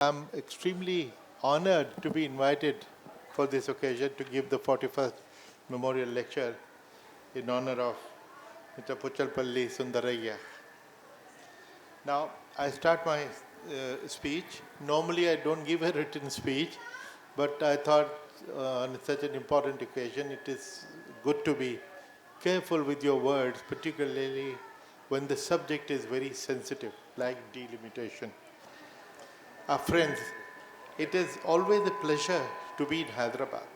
I'm extremely honored to be invited for this occasion to give the 41st Memorial Lecture in honor of Mr. Puchalpalli Sundaraiah. Now, I start my speech. Normally, I don't give a written speech, but I thought on such an important occasion, it is good to be careful with your words, particularly when the subject is very sensitive, like delimitation. Our friends, it is always a pleasure to be in Hyderabad.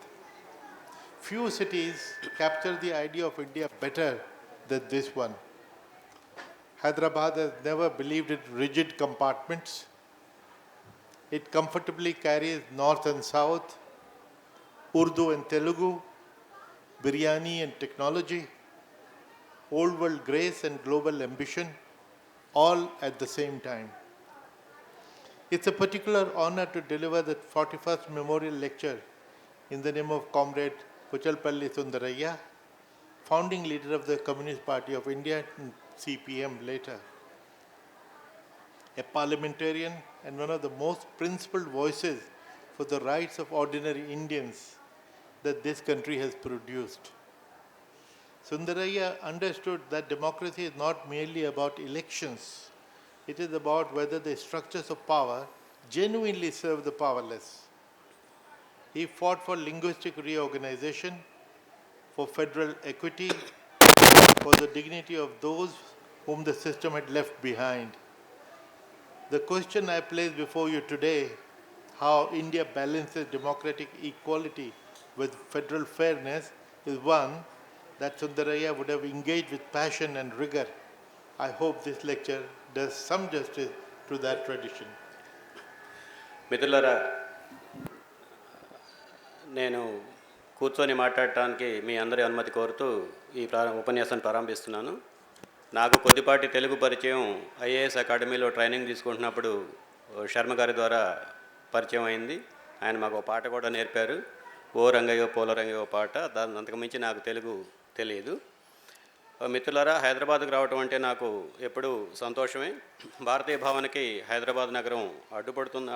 Few cities capture the idea of India better than this one. Hyderabad has never believed in rigid compartments. It comfortably carries north and south, Urdu and Telugu, biryani and technology, old world grace and global ambition, all at the same time. It's a particular honor to deliver the 41st Memorial Lecture in the name of Comrade Puchalpalli Sundaraiah, founding leader of the Communist Party of India and CPM later. A parliamentarian and one of the most principled voices for the rights of ordinary Indians that this country has produced. Sundaraiah understood that democracy is not merely about elections. It is about whether the structures of power genuinely serve the powerless. He fought for linguistic reorganization, for federal equity, for the dignity of those whom the system had left behind. The question I place before you today, how India balances democratic equality with federal fairness, is one that Sundaraiah would have engaged with passion and rigor. I hope this lecture does some justice to that tradition. మిత్రులారా, నేను కూర్చొని మాట్లాడటానికి మీ అందరి అనుమతి కోరుతూ ఈ ఉపన్యాసాన్ని ప్రారంభిస్తున్నాను. నాకు కొద్దిపాటి తెలుగు పరిచయం ఐఏఎస్ అకాడమీలో ట్రైనింగ్ తీసుకుంటున్నప్పుడు శర్మ గారి ద్వారా పరిచయం అయింది. ఆయన మాకు ఒక పాట కూడా నేర్పారు, ఓ రంగయ్యో పూల రంగయ్యో పాట. దాని అంతకుమించి నాకు తెలుగు తెలియదు. మిత్రులారా, హైదరాబాద్కు రావటం అంటే నాకు ఎప్పుడూ సంతోషమే. భారతీయ భావనకి హైదరాబాద్ నగరం అడ్డుపడుతున్న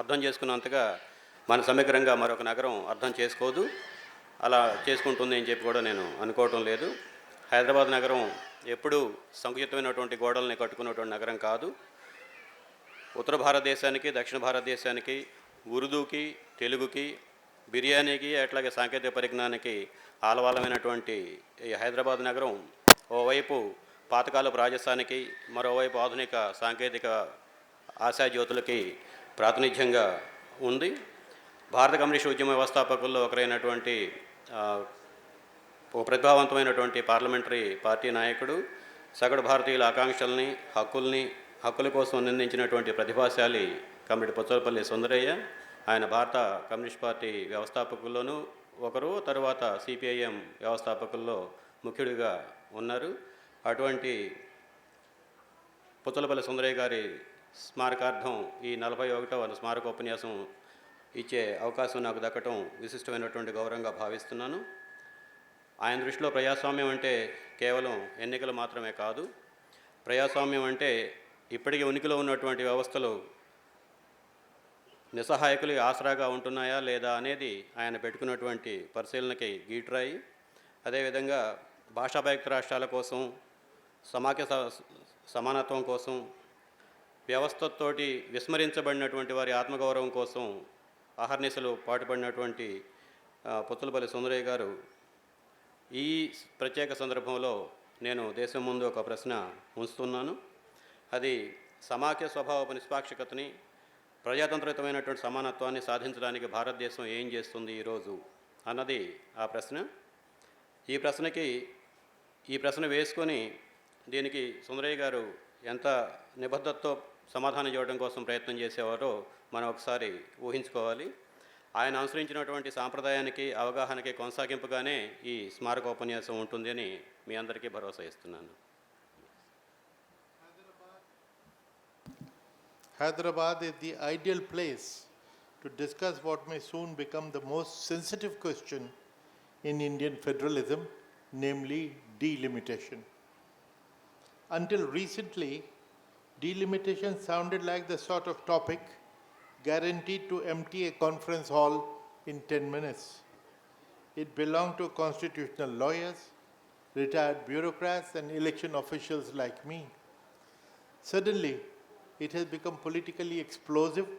అర్థం చేసుకున్నంతగా మన సమగ్రంగా మరొక నగరం అర్థం చేసుకోదు, అలా చేసుకుంటుంది అని చెప్పి కూడా నేను అనుకోవటం లేదు. హైదరాబాద్ నగరం ఎప్పుడూ సంకుచితమైనటువంటి గోడల్ని కట్టుకున్నటువంటి నగరం కాదు. ఉత్తర భారతదేశానికి, దక్షిణ భారతదేశానికి, ఉర్దూకి, తెలుగుకి, బిర్యానీకి, అట్లాగే సాంకేతిక పరిజ్ఞానానికి ఆలవాలమైనటువంటి ఈ హైదరాబాద్ నగరం ఓవైపు పాతకాలపు రాజస్థానికి, మరోవైపు ఆధునిక సాంకేతిక ఆశాజ్యోతులకి ప్రాతినిధ్యంగా ఉంది. భారత కమ్యూనిస్ట్ ఉద్యమ వ్యవస్థాపకుల్లో ఒకరైనటువంటి ఓ ప్రతిభావంతమైనటువంటి పార్లమెంటరీ పార్టీ నాయకుడు, సగటు భారతీయుల ఆకాంక్షల్ని, హక్కుల కోసం నిందించినటువంటి ప్రతిభాశాలి కమ్రేడ్ పుచ్చలపల్లి సుందరయ్య. ఆయన భారత కమ్యూనిస్ట్ పార్టీ వ్యవస్థాపకుల్లోనూ ఒకరు, తరువాత సిపిఐఎం వ్యవస్థాపకుల్లో ముఖ్యుడిగా ఉన్నారు. అటువంటి పుచ్చలపల్లి సుందరయ్య గారి స్మారకార్థం ఈ 41వ స్మారకోపన్యాసం ఇచ్చే అవకాశం నాకు దక్కటం విశిష్టమైనటువంటి గౌరవంగా భావిస్తున్నాను. ఆయన దృష్టిలో ప్రజాస్వామ్యం అంటే కేవలం ఎన్నికలు మాత్రమే కాదు. ప్రజాస్వామ్యం అంటే ఇప్పటికీ ఉనికిలో ఉన్నటువంటి వ్యవస్థలు నిస్సహాయకులు ఆసరాగా ఉంటున్నాయా లేదా అనేది ఆయన పెట్టుకున్నటువంటి పరిశీలనకి గీటురాయి. అదేవిధంగా భాషాభాయుక్త రాష్ట్రాల కోసం, సమాఖ్య సమానత్వం కోసం, వ్యవస్థతోటి విస్మరించబడినటువంటి వారి ఆత్మగౌరవం కోసం అహర్నిశలు పాటుపడినటువంటి పుచ్చలపల్లి సుందరయ్య గారు ఈ ప్రత్యేక సందర్భంలో నేను దేశం ముందు ఒక ప్రశ్న ఉంచుతున్నాను. అది సమాఖ్య స్వభావపు నిష్పాక్షికతని, ప్రజాతంత్రితమైనటువంటి సమానత్వాన్ని సాధించడానికి భారతదేశం ఏం చేస్తుంది ఈరోజు అన్నది ఆ ప్రశ్న. ఈ ప్రశ్న వేసుకొని దీనికి సుందరయ్య గారు ఎంత నిబద్ధతతో సమాధానం చేయడం కోసం ప్రయత్నం చేసేవారో మనం ఒకసారి ఊహించుకోవాలి. ఆయన అనుసరించినటువంటి సాంప్రదాయానికి, అవగాహనకి కొనసాగింపుగానే ఈ స్మారకోపన్యాసం ఉంటుంది అని మీ అందరికీ భరోసా ఇస్తున్నాను. Hyderabad is the ideal place to discuss what may soon become the most sensitive question in Indian federalism, namely delimitation. Until recently, delimitation sounded like the sort of topic guaranteed to empty a conference hall in 10 minutes. It belonged to constitutional lawyers, retired bureaucrats, and election officials like me. Suddenly, it has become politically explosive,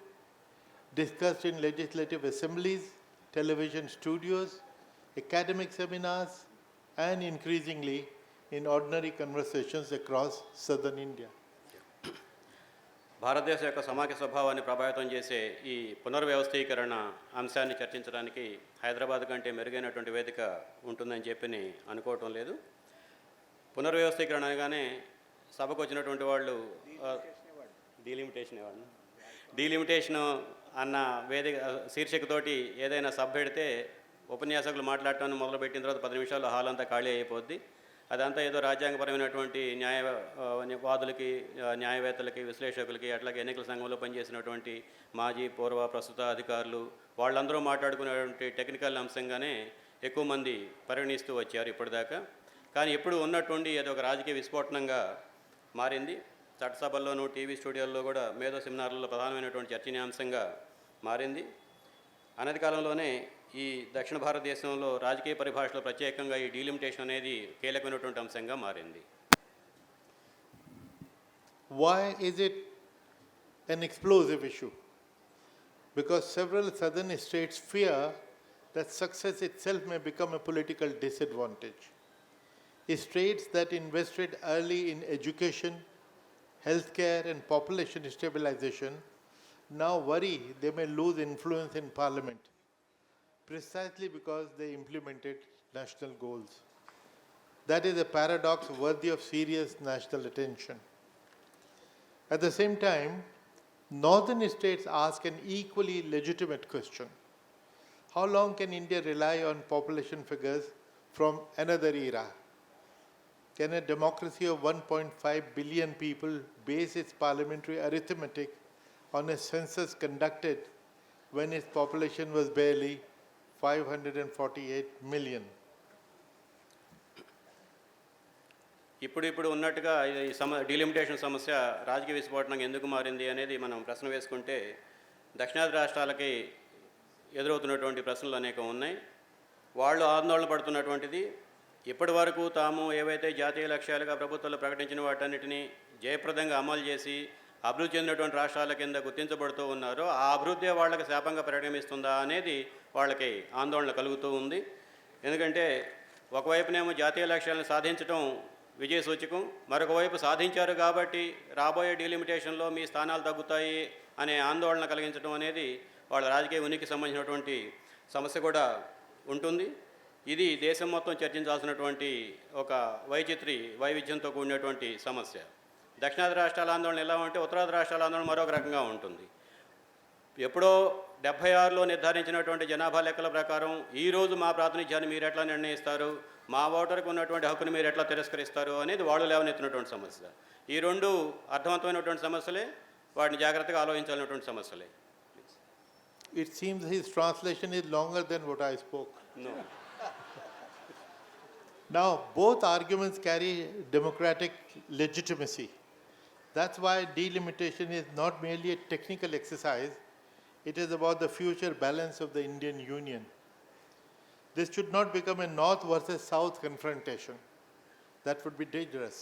discussed in legislative assemblies, television studios, academic seminars, and increasingly in ordinary conversations across southern India. భారతదేశం యొక్క సమాఖ్య స్వభావాన్ని ప్రభావితం చేసే ఈ పునర్వ్యవస్థీకరణ అంశాన్ని చర్చించడానికి హైదరాబాద్ కంటే మెరుగైనటువంటి వేదిక ఉంటుందని చెప్పి అనుకోవటం లేదు. పునర్వ్యవస్థీకరణ అనగానే సభకు వచ్చినటువంటి వాళ్ళు డీలిమిటేషను అన్న వేదిక శీర్షికతోటి ఏదైనా సభ పెడితే ఉపన్యాసకులు మాట్లాడటాన్ని మొదలుపెట్టిన తర్వాత 10 నిమిషాల్లో హాల్ అంతా ఖాళీ అయిపోద్ది. అదంతా ఏదో రాజ్యాంగపరమైనటువంటి న్యాయవాదులకి, న్యాయవేత్తలకి, విశ్లేషకులకి, అట్లాగే ఎన్నికల సంఘంలో పనిచేసినటువంటి మాజీ, పూర్వ, ప్రస్తుత అధికారులు వాళ్ళందరూ మాట్లాడుకునేటువంటి టెక్నికల్ అంశంగానే ఎక్కువ మంది పరిగణిస్తూ వచ్చారు ఇప్పటిదాకా. కానీ ఇప్పుడు ఉన్నటువంటి ఏదో ఒక రాజకీయ విస్ఫోటనంగా మారింది. చట్టసభల్లోనూ, టీవీ స్టూడియోల్లో కూడా మేధో సెమినార్లలో ప్రధానమైనటువంటి చర్చనీయాంశంగా మారింది. అనతి కాలంలోనే ఈ దక్షిణ భారతదేశంలో రాజకీయ పరిభాషలో ప్రత్యేకంగా ఈ డీలిమిటేషన్ అనేది కీలకమైనటువంటి అంశంగా మారింది. Why is it an explosive issue? Because several southern states fear that success itself may become a political disadvantage. States that invested early in education, healthcare, and population stabilization now worry they may lose influence in parliament, precisely because they implemented national goals. That is a paradox worthy of serious national attention. At the same time, northern states ask an equally legitimate question. How long can India rely on population figures from another era? Can a democracy of 1.5 billion people base its parliamentary arithmetic on a census conducted when its population was barely 548 million? ఇప్పుడు ఉన్నట్టుగా ఈ delimitation సమస్య రాజకీయ విస్ఫోటనంగా ఎందుకు మారింది అనేది మనం ప్రశ్న వేసుకుంటే, దక్షిణాది రాష్ట్రాలకి ఎదురవుతున్నటువంటి ప్రశ్నలు అనేకం ఉన్నాయి. వాళ్ళు ఆందోళన పడుతున్నటువంటిది, ఇప్పటి వరకు తాము ఏవైతే జాతీయ లక్ష్యాలుగా ప్రభుత్వాలు ప్రకటించిన వాటన్నిటినీ జయప్రదంగా అమలు చేసి అభివృద్ధి చెందినటువంటి రాష్ట్రాల కింద గుర్తించబడుతూ ఉన్నారో ఆ అభివృద్ధి వాళ్ళకి శాపంగా పరిణమిస్తుందా అనేది వాళ్ళకి ఆందోళన కలుగుతూ ఉంది. ఎందుకంటే ఒకవైపునేమో జాతీయ లక్ష్యాలను సాధించడం విజయ సూచకం, మరొక వైపు సాధించారు కాబట్టి రాబోయే డీలిమిటేషన్లో మీ స్థానాలు తగ్గుతాయి అనే ఆందోళన కలిగించడం అనేది వాళ్ళ రాజకీయ ఉనికికి సంబంధించినటువంటి సమస్య కూడా ఉంటుంది. ఇది దేశం మొత్తం చర్చించాల్సినటువంటి ఒక వైవిధ్యంతో కూడినటువంటి సమస్య. దక్షిణాది రాష్ట్రాల ఆందోళన ఎలా ఉంటే ఉత్తరాది రాష్ట్రాల ఆందోళన మరొక రకంగా ఉంటుంది. ఎప్పుడో 76లో నిర్ధారించినటువంటి జనాభా లెక్కల ప్రకారం ఈరోజు మా ప్రాతినిధ్యాన్ని మీరు ఎట్లా నిర్ణయిస్తారు, మా ఓటర్కు ఉన్నటువంటి హక్కును మీరు ఎట్లా తిరస్కరిస్తారు అనేది వాళ్ళు లేవనెత్తినటువంటి సమస్య. ఈ రెండు అర్థవంతమైనటువంటి సమస్యలే, వాటిని జాగ్రత్తగా ఆలోచించాలన్నటువంటి సమస్యలే. It seems his translation is longer than what I spoke. No. Now, both arguments carry democratic legitimacy. That's why delimitation is not merely a technical exercise, it is about the future balance of the Indian Union. This should not become a north versus south confrontation. That would be dangerous.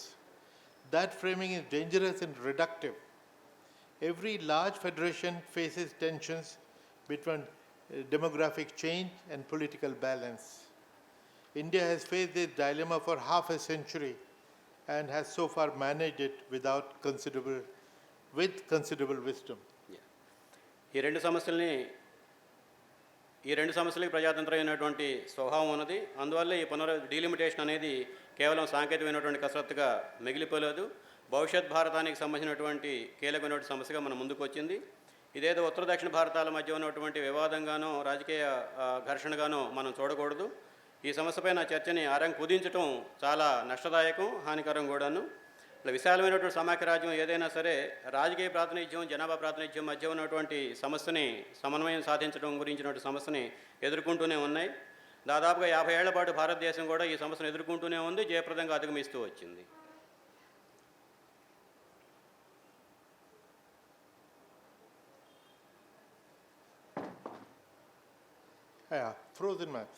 That framing is dangerous and reductive. Every large federation faces tensions between demographic change and political balance. India has faced this dilemma for half a century and has so far managed it with considerable wisdom. ఈ రెండు సమస్యలకి ప్రజాతంత్రమైనటువంటి స్వభావం ఉన్నది. అందువల్ల ఈ delimitation అనేది కేవలం సాంకేతికమైనటువంటి కసరత్తుగా మిగిలిపోలేదు, భవిష్యత్ భారతానికి సంబంధించినటువంటి కీలకమైనటువంటి సమస్యగా మన ముందుకు వచ్చింది. ఇదేదో ఉత్తర దక్షిణ భారతాల మధ్య ఉన్నటువంటి వివాదంగానో రాజకీయ ఘర్షణగానో మనం చూడకూడదు. ఈ సమస్యపైన చర్చని కుదించడం చాలా నష్టదాయకం, హానికరం కూడాను. ఇట్లా విశాలమైనటువంటి సమాఖ్య రాజ్యం ఏదైనా సరే రాజకీయ ప్రాతినిధ్యం, జనాభా ప్రాతినిధ్యం మధ్య ఉన్నటువంటి సమస్యని సమన్వయం సాధించడం గురించినటువంటి సమస్యని ఎదుర్కొంటూనే ఉన్నాయి. దాదాపుగా 50 ఏళ్ల పాటు భారతదేశం కూడా ఈ సమస్యను ఎదుర్కొంటూనే ఉంది, జయప్రదంగా అధిగమిస్తూ వచ్చింది. Yeah, frozen map.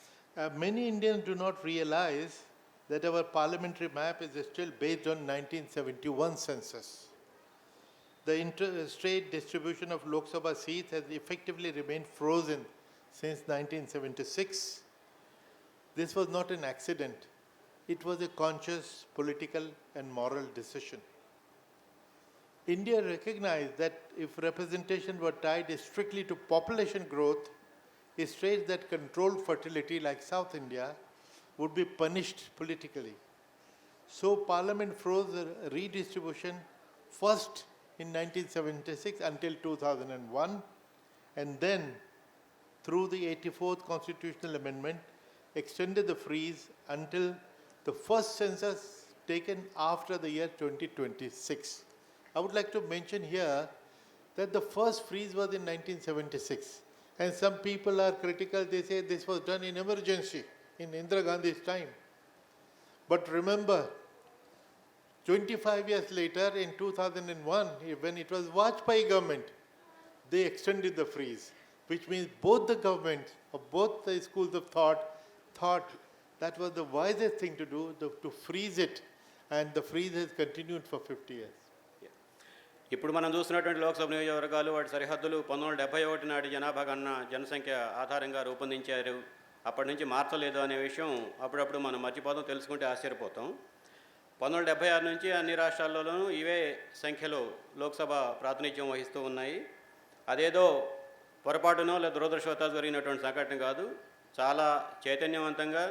Many Indians do not realize that our parliamentary map is still based on 1971 census. The interstate distribution of Lok Sabha seats has effectively remained frozen since 1976. This was not an accident. It was a conscious political and moral decision. India recognized that if representation were tied strictly to population growth, states that controlled fertility like South India would be punished politically. So Parliament froze the redistribution first in 1976 until 2001, and then through the 84th constitutional amendment extended the freeze until the first census taken after the year 2026. I would like to mention here that the first freeze was in 1976. And some people are critical, they say this was done in emergency, in Indira Gandhi's time. But remember, 25 years later, in 2001, when it was Vajpayee government, they extended the freeze, which means both the governments, of both the schools of thought that was the wisest thing to do, to freeze it, and the freeze has continued for 50 years. ఇప్పుడు మనం చూస్తున్నటువంటి లోక్సభ నియోజకవర్గాలు వాటి సరిహద్దులు 1971 నాటి జనాభా గణన జనసంఖ్య ఆధారంగా రూపొందించారు. అప్పటి నుంచి మార్చలేదు అనే విషయం అప్పుడప్పుడు మనం మర్చిపోతాం, తెలుసుకుంటే ఆశ్చర్యపోతాం. 1976 నుంచి అన్ని రాష్ట్రాల్లోనూ ఇవే సంఖ్యలో లోక్సభ ప్రాతినిధ్యం వహిస్తూ ఉన్నాయి. అదేదో పొరపాటునో లేదా దురదృష్టవశాత్తు జరిగినటువంటి సంఘటన కాదు. చాలా చైతన్యవంతంగా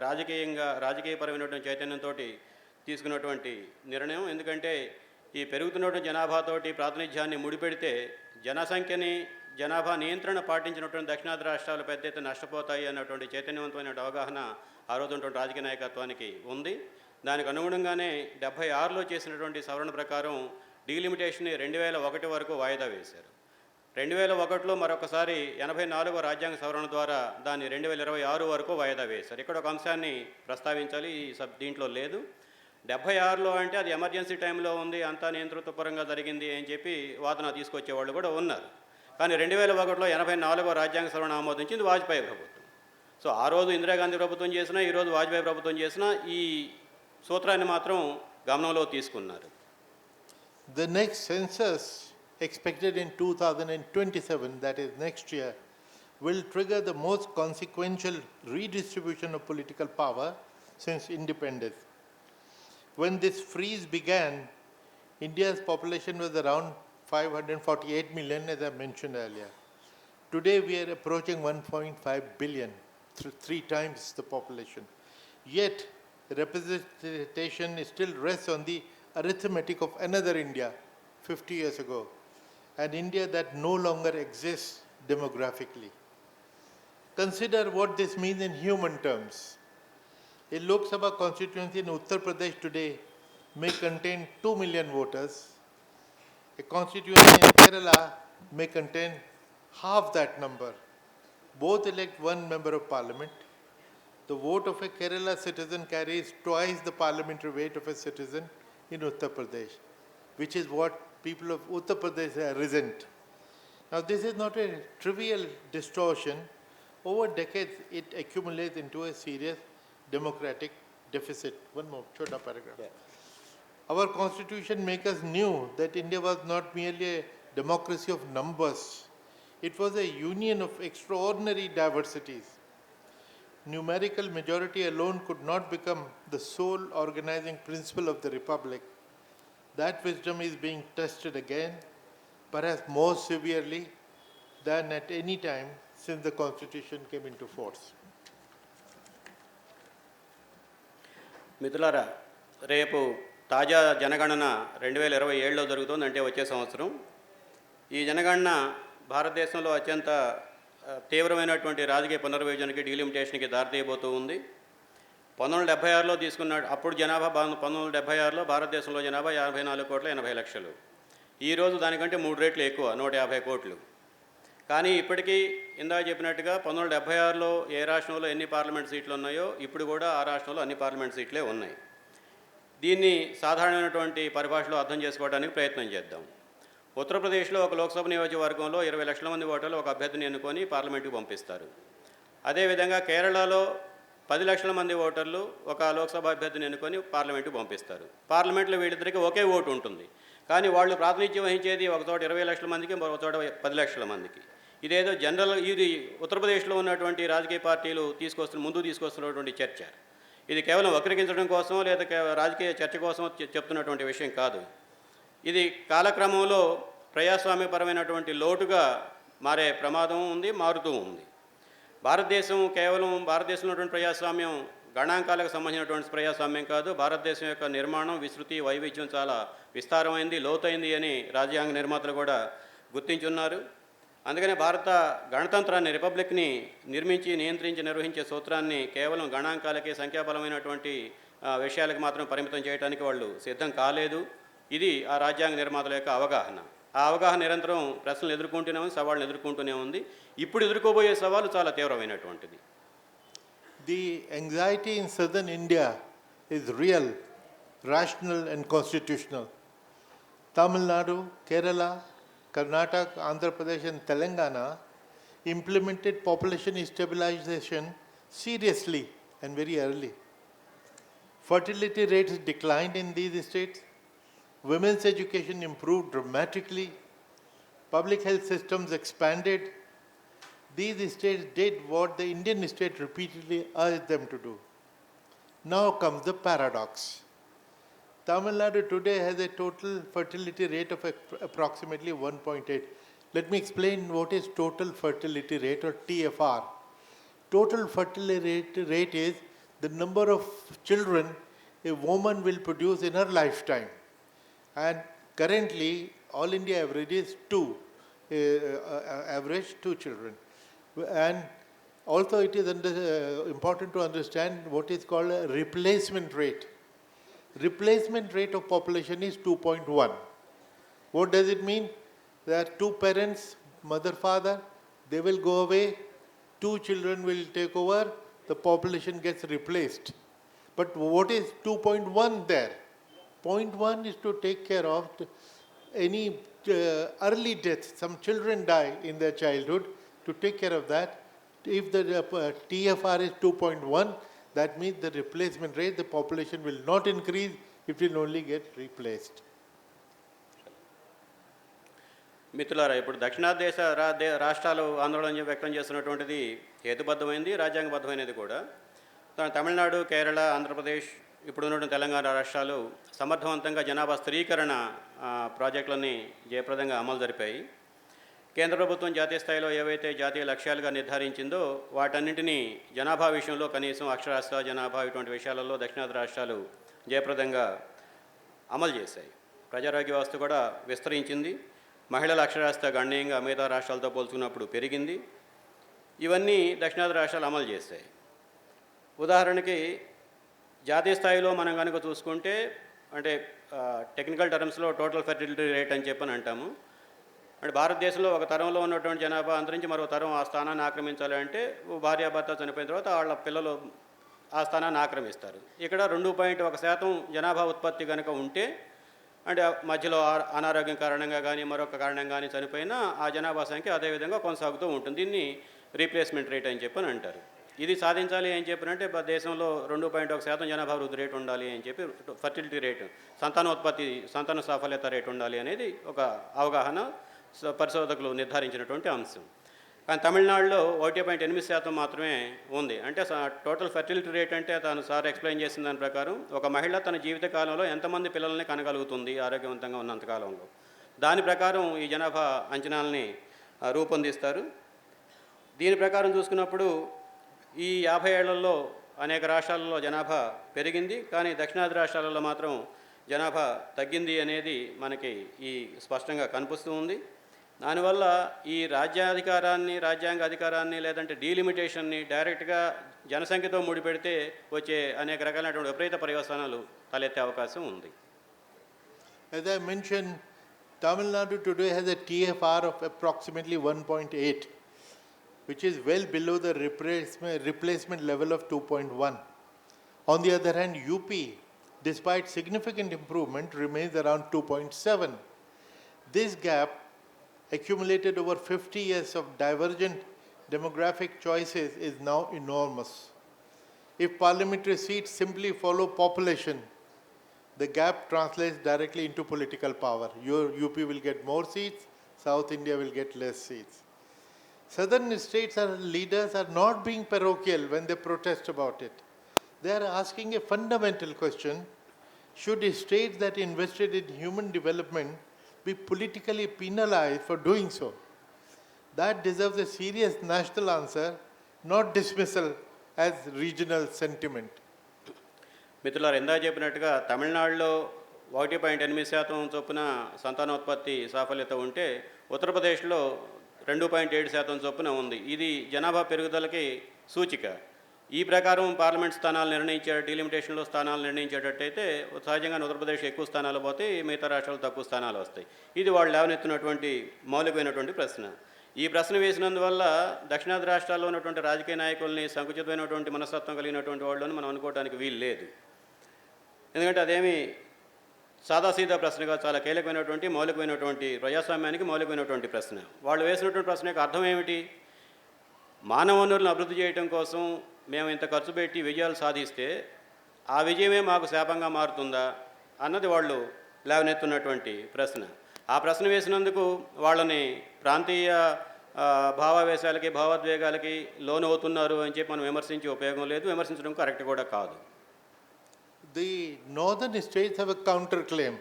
రాజకీయపరమైనటువంటి చైతన్యంతో తీసుకున్నటువంటి నిర్ణయం. ఎందుకంటే ఈ పెరుగుతున్నటువంటి జనాభాతోటి ప్రాతినిధ్యాన్ని ముడిపెడితే జనాభా నియంత్రణ పాటించినటువంటి దక్షిణాది రాష్ట్రాలు పెద్ద ఎత్తున నష్టపోతాయి అన్నటువంటి చైతన్యవంతమైన అవగాహన ఆ రోజు ఉన్నటువంటి రాజకీయ నాయకత్వానికి ఉంది. దానికి అనుగుణంగానే 76లో చేసినటువంటి సవరణ ప్రకారం డీలిమిటేషన్ని 2001 వరకు వాయిదా వేశారు. 2001లో మరొకసారి 84వ రాజ్యాంగ సవరణ ద్వారా దాన్ని 2026 వరకు వాయిదా వేశారు. ఇక్కడ ఒక అంశాన్ని ప్రస్తావించాలి, దీంట్లో లేదు. 76లో అంటే అది ఎమర్జెన్సీ టైంలో ఉంది, అంతా నియంతృత్వపరంగా జరిగింది అని చెప్పి వాదన తీసుకొచ్చేవాళ్ళు కూడా ఉన్నారు. కానీ 2001లో 84వ రాజ్యాంగ సవరణ ఆమోదించింది వాజ్పేయి ప్రభుత్వం. సో ఆ రోజు ఇందిరాగాంధీ ప్రభుత్వం చేసినా, ఈరోజు వాజ్పేయి ప్రభుత్వం చేసినా ఈ సూత్రాన్ని మాత్రం గమనంలో తీసుకున్నారు. The next census expected in 2027, that is next year, will trigger the most consequential redistribution of political power since independence. When this freeze began, India's population was around 548 million, as I mentioned earlier. Today we are approaching 1.5 billion, three times the population. Yet representation still rests on the arithmetic of another India 50 years ago, an India that no longer exists demographically. Consider what this means in human terms. A Lok Sabha constituency in Uttar Pradesh today may contain 2 million voters. A constituency in Kerala may contain half that number. Both elect one member of parliament. The vote of a Kerala citizen carries twice the parliamentary weight of a citizen in Uttar Pradesh, which is what people of Uttar Pradesh resent. Now, this is not a trivial distortion. Over decades, it accumulates into a serious democratic deficit. One more, shorter paragraph. Yeah. Our constitution makers knew that India was not merely a democracy of numbers. It was a union of extraordinary diversities. Numerical majority alone could not become the sole organizing principle of the republic. That wisdom is being tested again, perhaps more severely than at any time since the constitution came into force. మిత్రులారా, రేపు తాజా జనగణన 2027లో జరుగుతుంది, అంటే వచ్చే సంవత్సరం. ఈ జనగణన భారతదేశంలో అత్యంత తీవ్రమైనటువంటి రాజకీయ పునర్విభజనకి, డీలిమిటేషన్కి దారితీయబోతూ ఉంది. 1976లో తీసుకున్న అప్పుడు జనాభా 1976లో భారతదేశంలో జనాభా 54,80,00,000. ఈరోజు దానికంటే 3 రెట్లు ఎక్కువ, 150 కోట్లు. కానీ ఇప్పటికీ ఇందాక చెప్పినట్టుగా 1976లో ఏ రాష్ట్రంలో ఎన్ని పార్లమెంట్ సీట్లు ఉన్నాయో ఇప్పుడు కూడా ఆ రాష్ట్రంలో అన్ని పార్లమెంట్ సీట్లే ఉన్నాయి. దీన్ని సాధారణమైనటువంటి పరిభాషలో అర్థం చేసుకోవడానికి ప్రయత్నం చేద్దాం. ఉత్తరప్రదేశ్లో ఒక లోక్సభ నియోజకవర్గంలో 20 లక్షల మంది ఓటర్లు ఒక అభ్యర్థిని ఎన్నుకొని పార్లమెంటుకు పంపిస్తారు. అదేవిధంగా కేరళలో 10 లక్షల మంది ఓటర్లు ఒక లోక్సభ అభ్యర్థిని ఎన్నుకొని పార్లమెంటుకు పంపిస్తారు. పార్లమెంట్లో వీళ్ళిద్దరికీ ఒకే ఓటు ఉంటుంది. కానీ వాళ్ళు ప్రాతినిధ్యం వహించేది ఒక చోట 20 లక్షల మందికి, మరొక చోట 10 లక్షల మందికి. ఇదేదో జనరల్ ఇది ఉత్తరప్రదేశ్లో ఉన్నటువంటి రాజకీయ పార్టీలు ముందుకు తీసుకొస్తున్నటువంటి చర్చ. ఇది కేవలం వక్రీకరించడం కోసం లేదా రాజకీయ చర్చ కోసం చెప్తున్నటువంటి విషయం కాదు. ఇది కాలక్రమంలో ప్రజాస్వామ్యపరమైనటువంటి లోటుగా మారే ప్రమాదం ఉంది, మారుతూ ఉంది. భారతదేశంలో ఉన్నటువంటి ప్రజాస్వామ్యం గణాంకాలకు సంబంధించినటువంటి ప్రజాస్వామ్యం కాదు. భారతదేశం యొక్క నిర్మాణం, విస్తృతి, వైవిధ్యం చాలా విస్తారమైంది, లోతైంది అని రాజ్యాంగ నిర్మాతలు కూడా గుర్తించున్నారు. అందుకనే భారత గణతంత్రాన్ని, రిపబ్లిక్ని నిర్మించి, నియంత్రించి, నిర్వహించే సూత్రాన్ని కేవలం గణాంకాలకి, సంఖ్యాబలమైనటువంటి విషయాలకు మాత్రం పరిమితం చేయడానికి వాళ్ళు సిద్ధం కాలేదు. ఇది ఆ రాజ్యాంగ నిర్మాతల యొక్క అవగాహన. ఆ అవగాహన నిరంతరం ప్రశ్నలు ఎదుర్కొంటూనే ఉంది, సవాళ్ళను ఎదుర్కొంటూనే ఉంది. ఇప్పుడు ఎదుర్కోబోయే సవాలు చాలా తీవ్రమైనటువంటిది. The anxiety in southern India is real, rational and constitutional. Tamil Nadu, Kerala, Karnataka, Andhra Pradesh and Telangana implemented population stabilization seriously and very early. Fertility rates declined in these states. Women's education improved dramatically. Public health systems expanded. These states did what the Indian state repeatedly urged them to do. Now comes the paradox. Tamil Nadu today has a total fertility rate of approximately 1.8. Let me explain what is total fertility rate or TFR. Total fertility rate is the number of children a woman will produce in her lifetime. And currently, all India average is average 2 children. And also it is important to understand what is called a replacement rate. Replacement rate of population is 2.1. What does it mean? There are 2 parents, mother, father, they will go away, 2 children will take over, the population gets replaced. But what is 2.1 there? 0.1 is to take care of any early deaths. Some children die in their childhood. To take care of that, if the TFR is 2.1, that means the replacement rate, the population will not increase, it will only get replaced. మిత్రులారా, ఇప్పుడు దక్షిణాదేశ రాష్ట్రాలు ఆందోళన వ్యక్తం చేస్తున్నటువంటిది హేతుబద్ధమైనది, రాజ్యాంగబద్ధమైనది కూడా. తమిళనాడు, కేరళ, ఆంధ్రప్రదేశ్, ఇప్పుడు ఉన్నటువంటి తెలంగాణ రాష్ట్రాలు సమర్థవంతంగా జనాభా స్థిరీకరణ ప్రాజెక్టులని జయప్రదంగా అమలు జరిపాయి. కేంద్ర ప్రభుత్వం జాతీయ స్థాయిలో ఏవైతే జాతీయ లక్ష్యాలుగా నిర్ధారించిందో వాటన్నింటినీ జనాభా విషయంలో, కనీసం అక్షరాస్యత, జనాభా ఇటువంటి విషయాలలో దక్షిణాది రాష్ట్రాలు జయప్రదంగా అమలు చేశాయి. ప్రజారోగ్య వ్యవస్థ కూడా విస్తరించింది. మహిళల అక్షరాస్యత గణనీయంగా మిగతా రాష్ట్రాలతో పోల్చుకున్నప్పుడు పెరిగింది. ఇవన్నీ దక్షిణాది రాష్ట్రాలు అమలు చేశాయి. ఉదాహరణకి జాతీయ స్థాయిలో మనం కనుక చూసుకుంటే, అంటే టెక్నికల్ టర్మ్స్లో టోటల్ ఫెర్టిలిటీ రేట్ అని చెప్పని అంటాము. అంటే భారతదేశంలో ఒక తరంలో ఉన్నటువంటి జనాభా అంతరించి మరో తరం ఆ స్థానాన్ని ఆక్రమించాలి అంటే భార్యాభర్త చనిపోయిన తర్వాత వాళ్ళ పిల్లలు ఆ స్థానాన్ని ఆక్రమిస్తారు. ఇక్కడ 2.1% జనాభా ఉత్పత్తి కనుక ఉంటే, అంటే మధ్యలో అనారోగ్యం కారణంగా కానీ మరొక కారణం కానీ చనిపోయినా ఆ జనాభా సంఖ్య అదేవిధంగా కొనసాగుతూ ఉంటుంది. దీన్ని రీప్లేస్మెంట్ రేట్ అని చెప్పని అంటారు. ఇది సాధించాలి అని చెప్పినంటే దేశంలో 2.1% జనాభా వృద్ధి రేటు ఉండాలి అని చెప్పి, ఫర్టిలిటీ రేటు, సంతాన సాఫల్యత రేటు ఉండాలి అనేది ఒక అవగాహన పరిశోధకులు నిర్ధారించినటువంటి అంశం. కానీ తమిళనాడులో 1.8% మాత్రమే ఉంది. అంటే టోటల్ ఫెర్టిలిటీ రేట్ అంటే తాను సార్ ఎక్స్ప్లెయిన్ చేసిన దాని ప్రకారం ఒక మహిళ తన జీవిత కాలంలో ఎంతమంది పిల్లల్ని కనగలుగుతుంది ఆరోగ్యవంతంగా ఉన్నంతకాలంలో, దాని ప్రకారం ఈ జనాభా అంచనాలని రూపొందిస్తారు. దీని ప్రకారం చూసుకున్నప్పుడు ఈ 50 ఏళ్లలో అనేక రాష్ట్రాలలో జనాభా పెరిగింది, కానీ దక్షిణాది రాష్ట్రాలలో మాత్రం జనాభా తగ్గింది అనేది మనకి ఈ స్పష్టంగా కనిపిస్తూ ఉంది. దానివల్ల ఈ రాజ్యాంగ అధికారాన్ని లేదంటే డీలిమిటేషన్ని డైరెక్ట్గా జనసంఖ్యతో ముడిపెడితే వచ్చే అనేక రకాలైనటువంటి విపరీత పర్యవసానాలు తలెత్తే అవకాశం ఉంది. As I mentioned, Tamil Nadu today has a TFR of approximately 1.8, which is well below the replacement level of 2.1. On the other hand, UP, despite significant improvement, remains around 2.7. This gap, accumulated over 50 years of divergent demographic choices is now enormous. If parliamentary seats simply follow population, the gap translates directly into political power. Your UP will get more seats, South India will get less seats. Southern states leaders are not being parochial when they protest about it. They are asking a fundamental question: should states that invested in human development be politically penalized for doing so? That deserves a serious national answer, not dismissal as regional sentiment. మిత్రులారు ఇందా చెప్పినట్టుగా తమిళనాడులో 1.8% చొప్పున సంతానోత్పత్తి సాఫల్యత ఉంటే ఉత్తరప్రదేశ్లో 2.7% చొప్పున ఉంది. ఇది జనాభా పెరుగుదలకి సూచిక. ఈ ప్రకారం పార్లమెంట్ స్థానాలు డీలిమిటేషన్లో స్థానాలు నిర్ణయించేటట్టయితే సహజంగా ఉత్తరప్రదేశ్ ఎక్కువ స్థానాలు పోతాయి, మిగతా రాష్ట్రాలు తక్కువ స్థానాలు వస్తాయి. ఇది వాళ్ళు లేవనెత్తినటువంటి మౌలికమైనటువంటి ప్రశ్న. ఈ ప్రశ్న వేసినందువల్ల దక్షిణాది రాష్ట్రాల్లో ఉన్నటువంటి రాజకీయ నాయకుల్ని సంకుచితమైనటువంటి మనస్తత్వం కలిగినటువంటి వాళ్ళని మనం అనుకోవడానికి వీలు లేదు. ఎందుకంటే అదేమి సాదాసీదా ప్రశ్నగా చాలా కీలకమైనటువంటి మౌలికమైనటువంటి ప్రజాస్వామ్యానికి మౌలికమైనటువంటి ప్రశ్న. వాళ్ళు వేసినటువంటి ప్రశ్న యొక్క అర్థం ఏమిటి? మానవ వనరులను అభివృద్ధి చేయడం కోసం మేము ఇంత ఖర్చు పెట్టి విజయాలు సాధిస్తే ఆ విజయమే మాకు శాపంగా మారుతుందా అన్నది వాళ్ళు లేవనెత్తున్నటువంటి ప్రశ్న. ఆ ప్రశ్న వేసినందుకు వాళ్ళని ప్రాంతీయ భావావేశాలకి భావోద్వేగాలకి లోను అవుతున్నారు అని చెప్పి మనం విమర్శించే ఉపయోగం లేదు, విమర్శించడం కరెక్ట్ కూడా కాదు. The northern states have a counterclaim,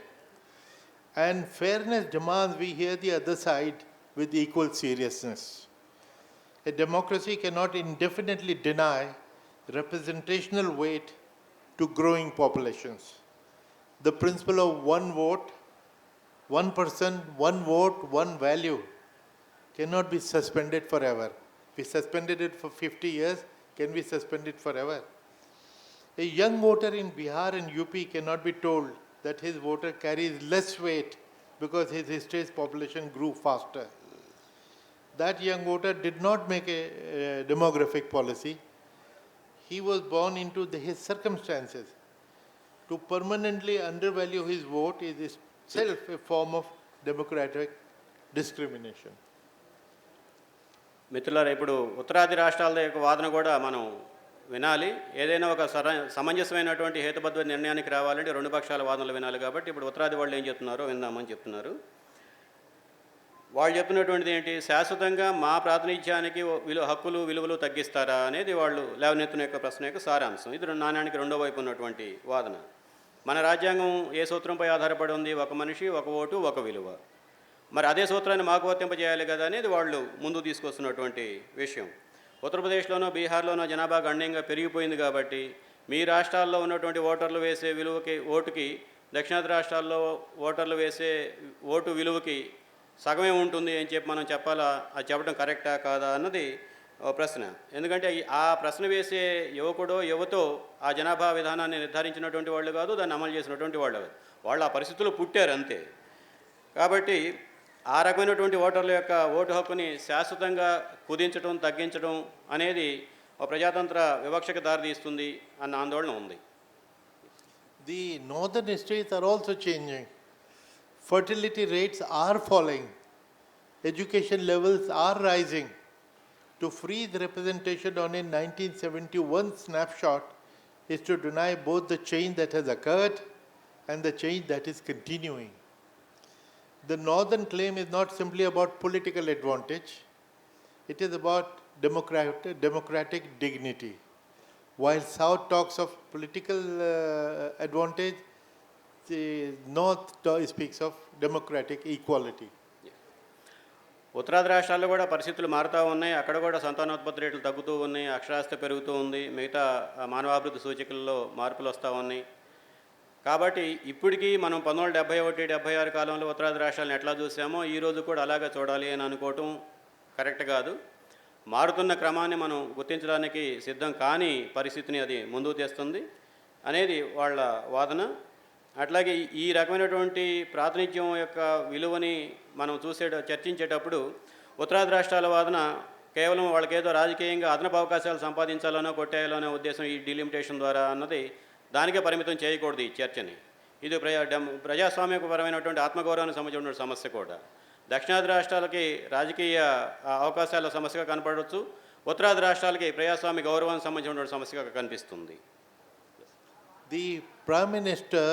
and fairness demands we hear the other side with equal seriousness. A democracy cannot indefinitely deny representational weight to growing populations. The principle of one vote, one person, one vote, one value cannot be suspended forever. We suspended it for 50 years, can we suspend it forever? A young voter in Bihar and UP cannot be told that his voter carries less weight because his state's population grew faster. That young voter did not make a demographic policy. He was born into his circumstances. To permanently undervalue his vote is itself a form of democratic discrimination. మిత్రులారా, ఇప్పుడు ఉత్తరాది రాష్ట్రాల యొక్క వాదన కూడా మనం వినాలి. ఏదైనా ఒక సమంజసమైనటువంటి హేతుబద్ధ నిర్ణయానికి రావాలంటే రెండు పక్షాల వాదనలు వినాలి. కాబట్టి ఇప్పుడు ఉత్తరాది వాళ్ళు ఏం చెప్తున్నారో విందామని చెప్తున్నారు. వాళ్ళు చెప్తున్నటువంటిది ఏంటి? శాశ్వతంగా మా ప్రాతినిధ్యానికి హక్కులు విలువలు తగ్గిస్తారా అనేది వాళ్ళు లేవనెత్తిన యొక్క ప్రశ్న యొక్క సారాంశం. ఇది నాణ్యానికి రెండో వైపు ఉన్నటువంటి వాదన. మన రాజ్యాంగం ఏ సూత్రంపై ఆధారపడి ఉంది? ఒక మనిషి, ఒక ఓటు, ఒక విలువ. మరి అదే సూత్రాన్ని మాకు వర్తింపజేయాలి కదా అనేది వాళ్ళు ముందు తీసుకొస్తున్నటువంటి విషయం. ఉత్తరప్రదేశ్లోనో బీహార్లోనో జనాభా గణనీయంగా పెరిగిపోయింది కాబట్టి మీ రాష్ట్రాల్లో ఉన్నటువంటి ఓటర్లు వేసే ఓటుకి దక్షిణాది రాష్ట్రాల్లో ఓటర్లు వేసే ఓటు విలువకి సగమే ఉంటుంది అని చెప్పి మనం చెప్పాలా? అది చెప్పడం కరెక్టా కాదా అన్నది ప్రశ్న. ఎందుకంటే ఆ ప్రశ్న వేసే యువకుడో యువతో ఆ జనాభా విధానాన్ని నిర్ధారించినటువంటి వాళ్ళు కాదు, దాన్ని అమలు చేసినటువంటి వాళ్ళు కాదు. వాళ్ళు ఆ పరిస్థితుల్లో పుట్టారు అంతే. కాబట్టి ఆ రకమైనటువంటి ఓటర్ల యొక్క ఓటు హక్కుని శాశ్వతంగా కుదించడం, తగ్గించడం అనేది ప్రజాతంత్ర వివక్షకు దారితీస్తుంది అన్న ఆందోళన ఉంది. The northern states are also changing. Fertility rates are falling. Education levels are rising. To freeze representation on a 1971 snapshot is to deny both the change that has occurred and the change that is continuing. The northern claim is not simply about political advantage, it is about democratic dignity. While South talks of political advantage, the North speaks of democratic equality. ఉత్తరాది రాష్ట్రాల్లో కూడా పరిస్థితులు మారుతూ ఉన్నాయి. అక్కడ కూడా సంతానోత్పత్తి రేట్లు తగ్గుతూ ఉన్నాయి, అక్షరాస్యత పెరుగుతూ ఉంది, మిగతా మానవాభివృద్ధి సూచికల్లో మార్పులు వస్తూ ఉన్నాయి. కాబట్టి ఇప్పటికీ మనం 1971-76 కాలంలో ఉత్తరాది రాష్ట్రాలను ఎట్లా చూసామో ఈరోజు కూడా అలాగే చూడాలి అని అనుకోవటం కరెక్ట్ కాదు. మారుతున్న క్రమాన్ని మనం గుర్తించడానికి సిద్ధం కాని పరిస్థితిని అది ముందుకు తెస్తుంది అనేది వాళ్ళ వాదన. అట్లాగే ఈ రకమైనటువంటి ప్రాతినిధ్యం యొక్క విలువని మనం చర్చించేటప్పుడు ఉత్తరాది రాష్ట్రాల వాదన కేవలం వాళ్ళకేదో రాజకీయంగా అదనపు అవకాశాలు సంపాదించాలనో కొట్టేయాలనే ఉద్దేశం ఈ డీలిమిటేషన్ ద్వారా అన్నది దానికే పరిమితం చేయకూడదు ఈ చర్చని. ఇది ప్రజాస్వామ్యపరమైనటువంటి ఆత్మగౌరవానికి సంబంధించిన సమస్య కూడా. దక్షిణాది రాష్ట్రాలకి రాజకీయ అవకాశాల సమస్యగా కనపడవచ్చు, ఉత్తరాది రాష్ట్రాలకి ప్రజాస్వామ్య గౌరవానికి సంబంధించిన సమస్యగా కనిపిస్తుంది. The Prime Minister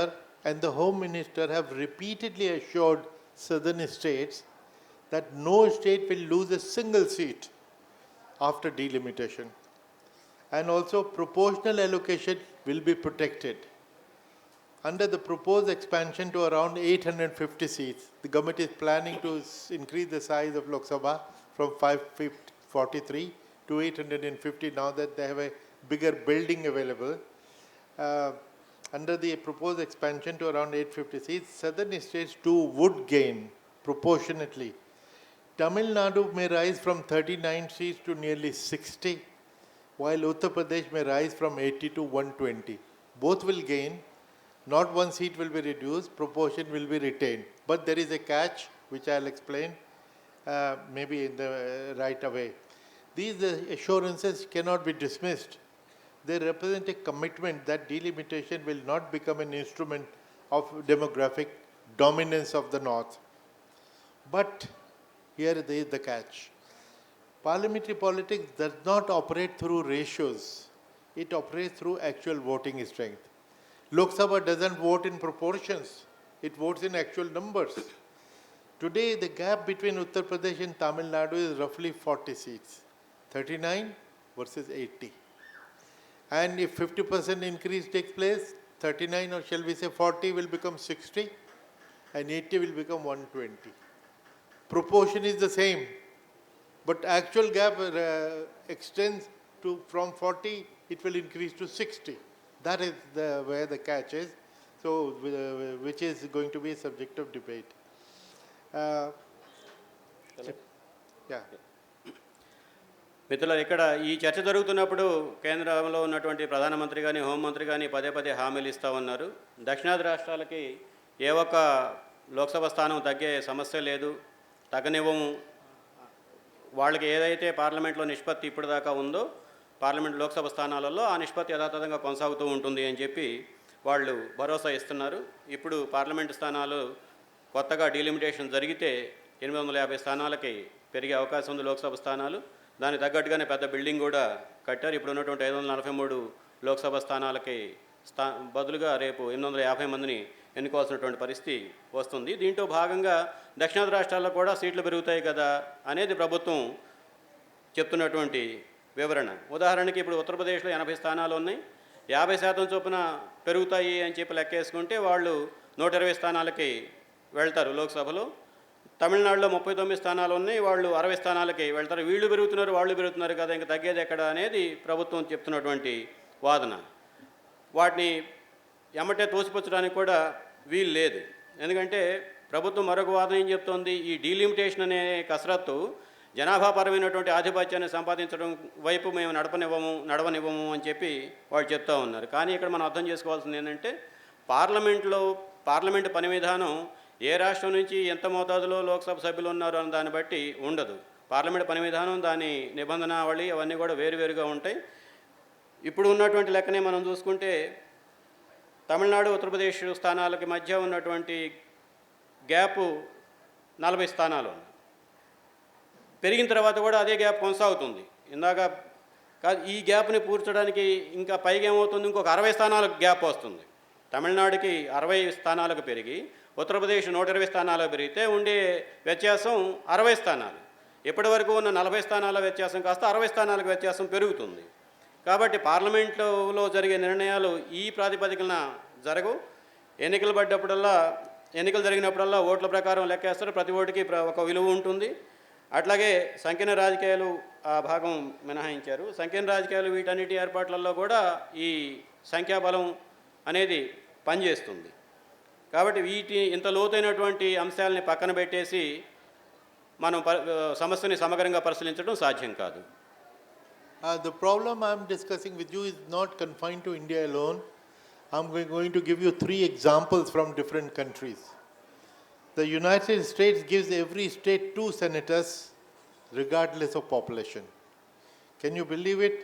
and the Home Minister have repeatedly assured southern states that no state will lose a single seat after delimitation. And also proportional allocation will be protected. Under the proposed expansion to around 850 seats, the government is planning to increase the size of Lok Sabha from 543 to 850 now that they have a bigger building available. Under the proposed expansion to around 850 seats, southern states too would gain proportionately. Tamil Nadu may rise from 39 seats to nearly 60, while Uttar Pradesh may rise from 80 to 120. Both will gain. Not one seat will be reduced, proportion will be retained. But there is a catch, which I'll explain maybe in the right away. These assurances cannot be dismissed. They represent a commitment that delimitation will not become an instrument of demographic dominance of the North. But here there is the catch. Parliamentary politics does not operate through ratios. It operates through actual voting strength. Lok Sabha doesn't vote in proportions. It votes in actual numbers. Today, the gap between Uttar Pradesh and Tamil Nadu is roughly 40 seats, 39 versus 80. And if 50% increase takes place, 39 or shall we say 40 will become 60 and 80 will become 120. Proportion is the same, but actual gap extends to from 40, it will increase to 60. That is where the catch is, so which is going to be a subject of debate. Yeah. మిత్రులు, ఇక్కడ ఈ చర్చ జరుగుతున్నప్పుడు కేంద్రంలో ఉన్నటువంటి ప్రధానమంత్రి కానీ హోంమంత్రి కానీ పదే పదే హామీలు ఇస్తూ ఉన్నారు. దక్షిణాది రాష్ట్రాలకి ఏ ఒక్క లోక్సభ స్థానం తగ్గే సమస్య లేదు, తగ్గనివ్వము, వాళ్ళకి ఏదైతే పార్లమెంట్లో నిష్పత్తి ఇప్పటిదాకా ఉందో పార్లమెంట్ లోక్సభ స్థానాలలో ఆ నిష్పత్తి యథాతథంగా కొనసాగుతూ ఉంటుంది అని చెప్పి వాళ్ళు భరోసా ఇస్తున్నారు. ఇప్పుడు పార్లమెంటు స్థానాలు కొత్తగా డీలిమిటేషన్ జరిగితే 850 స్థానాలకి పెరిగే అవకాశం ఉంది లోక్సభ స్థానాలు. దానికి తగ్గట్టుగానే పెద్ద బిల్డింగ్ కూడా కట్టారు. ఇప్పుడు ఉన్నటువంటి 543 లోక్సభ స్థానాలకి బదులుగా రేపు 850 మందిని ఎన్నుకోవాల్సినటువంటి పరిస్థితి వస్తుంది. దీంట్లో భాగంగా దక్షిణాది రాష్ట్రాల్లో కూడా సీట్లు పెరుగుతాయి కదా అనేది ప్రభుత్వం చెప్తున్నటువంటి వివరణ. ఉదాహరణకి ఇప్పుడు ఉత్తరప్రదేశ్లో 80 స్థానాలు ఉన్నాయి, 50% చొప్పున పెరుగుతాయి అని చెప్పి లెక్కేసుకుంటే వాళ్ళు 120 స్థానాలకి వెళ్తారు లోక్సభలో. తమిళనాడులో 39 స్థానాలు ఉన్నాయి, వాళ్ళు 60 స్థానాలకి వెళ్తారు. వీళ్ళు పెరుగుతున్నారు, వాళ్ళు పెరుగుతున్నారు కదా, ఇంకా తగ్గేది ఎక్కడ అనేది ప్రభుత్వం చెప్తున్నటువంటి వాదన. వాటిని ఎమ్మటే తోసిపుచ్చడానికి కూడా వీలు లేదు. ఎందుకంటే ప్రభుత్వం మరొక వాదన ఏం చెప్తోంది, ఈ డీలిమిటేషన్ అనే కసరత్తు జనాభాపరమైనటువంటి ఆధిపత్యాన్ని సంపాదించడం వైపు మేము నడవనివ్వము అని చెప్పి వాళ్ళు చెప్తూ ఉన్నారు. కానీ ఇక్కడ మనం అర్థం చేసుకోవాల్సింది ఏంటంటే పార్లమెంటు పని విధానం ఏ రాష్ట్రం నుంచి ఎంత మోతాదులో లోక్సభ సభ్యులు ఉన్నారు అన్న దాన్ని బట్టి ఉండదు. పార్లమెంటు పని విధానం, దాని నిబంధనావళి అవన్నీ కూడా వేరువేరుగా ఉంటాయి. ఇప్పుడు ఉన్నటువంటి లెక్కనే మనం చూసుకుంటే తమిళనాడు ఉత్తరప్రదేశ్ స్థానాలకి మధ్య ఉన్నటువంటి గ్యాపు 40 స్థానాలు. పెరిగిన తర్వాత కూడా అదే గ్యాప్ కొనసాగుతుంది. ఇందాక ఈ గ్యాప్ని పూడ్చడానికి ఇంకా పైగా ఏమవుతుంది, ఇంకొక 60 స్థానాలకు గ్యాప్ వస్తుంది. తమిళనాడుకి 60 స్థానాలకు పెరిగి ఉత్తరప్రదేశ్ 120 స్థానాలకు పెరిగితే ఉండే వ్యత్యాసం 60 స్థానాలు. ఇప్పటి వరకు ఉన్న 40 స్థానాల వ్యత్యాసం కాస్త 60 స్థానాలకు వ్యత్యాసం పెరుగుతుంది. కాబట్టి పార్లమెంట్లో జరిగే నిర్ణయాలు ఈ ప్రాతిపదికన జరగవు. ఎన్నికలు జరిగినప్పుడల్లా ఓట్ల ప్రకారం లెక్కేస్తారు, ప్రతి ఓటుకి ఒక విలువ ఉంటుంది. అట్లాగే సంకీర్ణ రాజకీయాలు ఆ భాగం మినహాయించారు. సంకీర్ణ రాజకీయాలు వీటన్నిటి ఏర్పాట్లలో కూడా ఈ సంఖ్యాబలం అనేది పనిచేస్తుంది. కాబట్టి ఇంత లోతైనటువంటి అంశాలని పక్కన పెట్టేసి మనం సమస్యని సమగ్రంగా పరిశీలించడం సాధ్యం కాదు. The problem I'm discussing with you is not confined to India alone. I'm going to give you 3 examples from different countries. The United States gives every state 2 senators regardless of population. Can you believe it?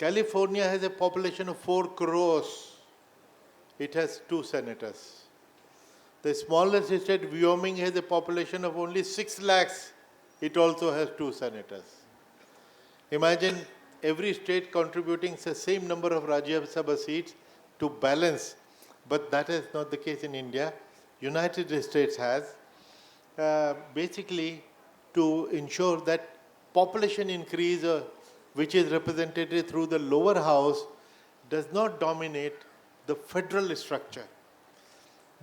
California has a population of 4 crores. It has 2 senators. The smallest state, Wyoming, has a population of only 6 lakhs. It also has 2 senators. Imagine every state contributing the same number of Rajya Sabha seats to balance, but that is not the case in India. United States has basically to ensure that population increase, which is represented through the lower house, does not dominate the federal structure.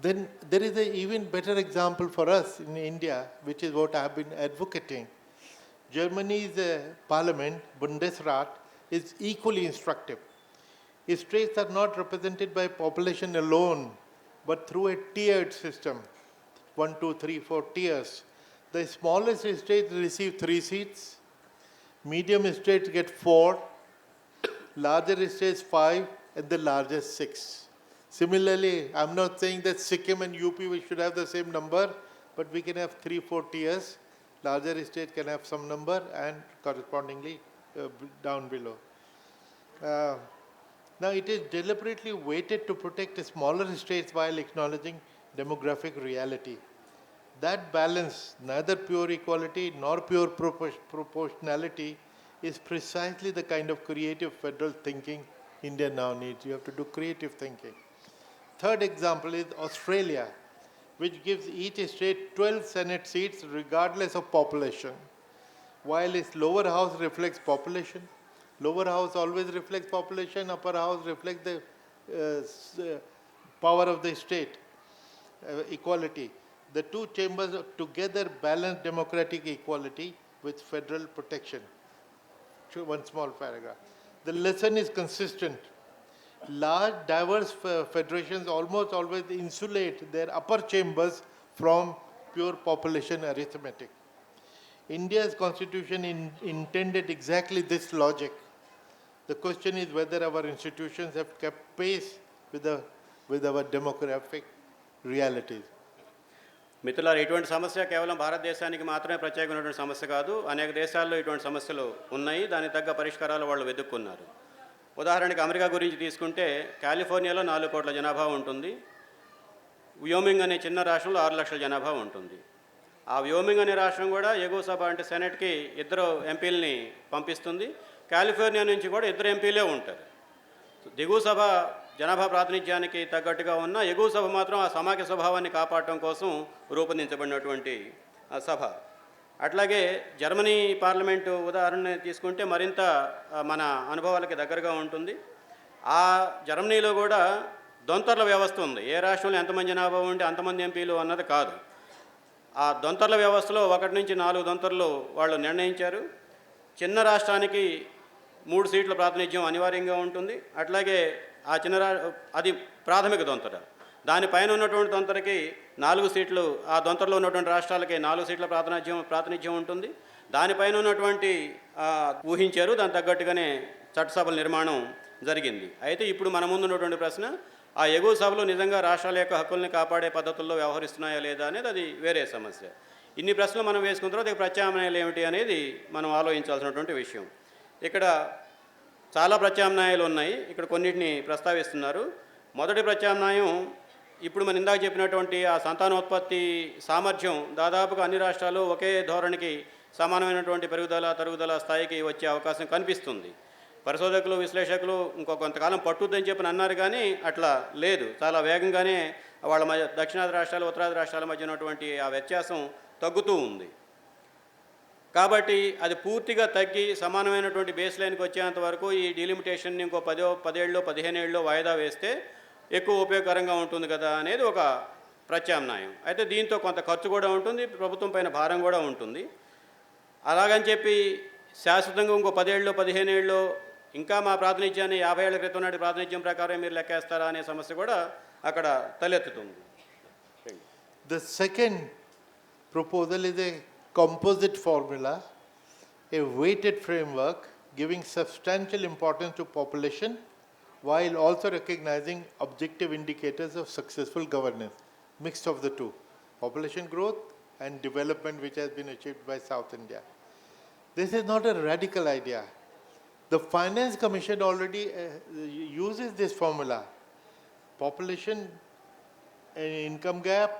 Then there is an even better example for us in India, which is what I have been advocating. Germany's parliament, Bundesrat, is equally instructive. Its states are not represented by population alone, but through a tiered system. 1, 2, 3, 4 tiers. The smallest states receive 3 seats, medium states get 4, larger states 5, and the largest 6. Similarly, I'm not saying that Sikkim and UP we should have the same number, but we can have 3, 4 tiers. Larger state can have some number and correspondingly down below. Now it is deliberately weighted to protect smaller states while acknowledging demographic reality. That balance, neither pure equality nor pure proportionality, is precisely the kind of creative federal thinking India now needs. You have to do creative thinking. Third example is Australia, which gives each state 12 Senate seats regardless of population. While its lower house reflects population, lower house always reflects population, upper house reflects the power of the state, equality. The two chambers together balance democratic equality with federal protection. One small paragraph. The lesson is consistent. Large, diverse federations almost always insulate their upper chambers from pure population arithmetic. India's constitution intended exactly this logic. The question is whether our institutions have kept pace with our demographic realities. మిత్రులారా, ఇటువంటి సమస్య కేవలం భారతదేశానికి మాత్రమే ప్రత్యేకమైనటువంటి సమస్య కాదు. అనేక దేశాల్లో ఇటువంటి సమస్యలు ఉన్నాయి. దానికి తగ్గ పరిష్కారాలు వాళ్ళు వెతుక్కున్నారు. ఉదాహరణకి అమెరికా గురించి తీసుకుంటే కాలిఫోర్నియాలో 4 కోట్ల జనాభా ఉంటుంది. వ్యోమింగ్ అనే చిన్న రాష్ట్రంలో 6 లక్షల జనాభా ఉంటుంది. ఆ వ్యోమింగ్ అనే రాష్ట్రం కూడా ఎగువ సభ అంటే సెనెట్కి 2 ఎంపీలని పంపిస్తుంది. కాలిఫోర్నియా నుంచి కూడా 2 ఎంపీలే ఉంటారు. దిగువ సభ జనాభా ప్రాతినిధ్యానికి తగ్గట్టుగా ఉన్న ఎగువ సభ మాత్రం ఆ సమాఖ్య స్వభావాన్ని కాపాడటం కోసం రూపొందించబడినటువంటి సభ. అట్లాగే జర్మనీ పార్లమెంటు ఉదాహరణ తీసుకుంటే మరింత మన అనుభవాలకి దగ్గరగా ఉంటుంది. ఆ జర్మనీలో కూడా దొంతర్ల వ్యవస్థ ఉంది. ఏ రాష్ట్రంలో ఎంతమంది జనాభా ఉంటే అంతమంది ఎంపీలు అన్నది కాదు. ఆ దొంతర్ల వ్యవస్థలో 1 నుంచి 4 దొంతర్లు వాళ్ళు నిర్ణయించారు. చిన్న రాష్ట్రానికి 3 సీట్ల ప్రాతినిధ్యం అనివార్యంగా ఉంటుంది. అట్లాగే ఆ అది ప్రాథమిక దొంతర. దానిపైన ఉన్నటువంటి దొంతరకి 4 సీట్లు, ఆ దొంతరలో ఉన్నటువంటి రాష్ట్రాలకి 4 సీట్ల ప్రాతినిధ్యం ఉంటుంది. దానిపైన ఉన్నటువంటి ఊహించారు, దాని తగ్గట్టుగానే చట్టసభల నిర్మాణం జరిగింది. అయితే ఇప్పుడు మన ముందు ఉన్నటువంటి ప్రశ్న, ఆ ఎగువ సభలు నిజంగా రాష్ట్రాల యొక్క హక్కుల్ని కాపాడే పద్ధతుల్లో వ్యవహరిస్తున్నాయా లేదా అనేది అది వేరే సమస్య. ఇన్ని ప్రశ్నలు మనం వేసుకున్న తర్వాత ప్రత్యామ్నాయాలు ఏమిటి అనేది మనం ఆలోచించాల్సినటువంటి విషయం. ఇక్కడ చాలా ప్రత్యామ్నాయాలు ఉన్నాయి. ఇక్కడ కొన్నిటిని ప్రస్తావిస్తున్నారు. మొదటి ప్రత్యామ్నాయం, ఇప్పుడు మనం ఇందాక చెప్పినటువంటి ఆ సంతానోత్పత్తి సామర్థ్యం దాదాపుగా అన్ని రాష్ట్రాలు ఒకే ధోరణికి సమానమైనటువంటి తరుగుదల స్థాయికి వచ్చే అవకాశం కనిపిస్తుంది. పరిశోధకులు, విశ్లేషకులు ఇంకో కొంతకాలం పట్టుద్దని చెప్పి అన్నారు, కానీ అట్లా లేదు. చాలా వేగంగానే వాళ్ళ మధ్య దక్షిణాది రాష్ట్రాలు, ఉత్తరాది రాష్ట్రాల మధ్య ఉన్నటువంటి ఆ వ్యత్యాసం తగ్గుతూ ఉంది. కాబట్టి అది పూర్తిగా తగ్గి సమానమైనటువంటి బేస్ లైన్కి వచ్చేంత వరకు ఈ డీలిమిటేషన్ని ఇంకో 10 ఏళ్ళలో 15 ఏళ్ళలో వాయిదా వేస్తే ఎక్కువ ఉపయోగకరంగా ఉంటుంది కదా అనేది ఒక ప్రత్యామ్నాయం. అయితే దీంతో కొంత ఖర్చు కూడా ఉంటుంది, ప్రభుత్వం పైన భారం కూడా ఉంటుంది. అలాగని చెప్పి శాశ్వతంగా ఇంకో 10 ఏళ్ళలో 15 ఏళ్ళలో ఇంకా మా ప్రాతినిధ్యాన్ని 50 ఏళ్ల క్రితం నాటి ప్రాతినిధ్యం ప్రకారం మీరు లెక్కేస్తారా అనే సమస్య కూడా అక్కడ తలెత్తుతుంది. The second proposal is a composite formula, a weighted framework giving substantial importance to population while also recognizing objective indicators of successful governance, mixed of the two, population growth and development which has been achieved by South India. This is not a radical idea. The Finance Commission already uses this formula. Population, income gap,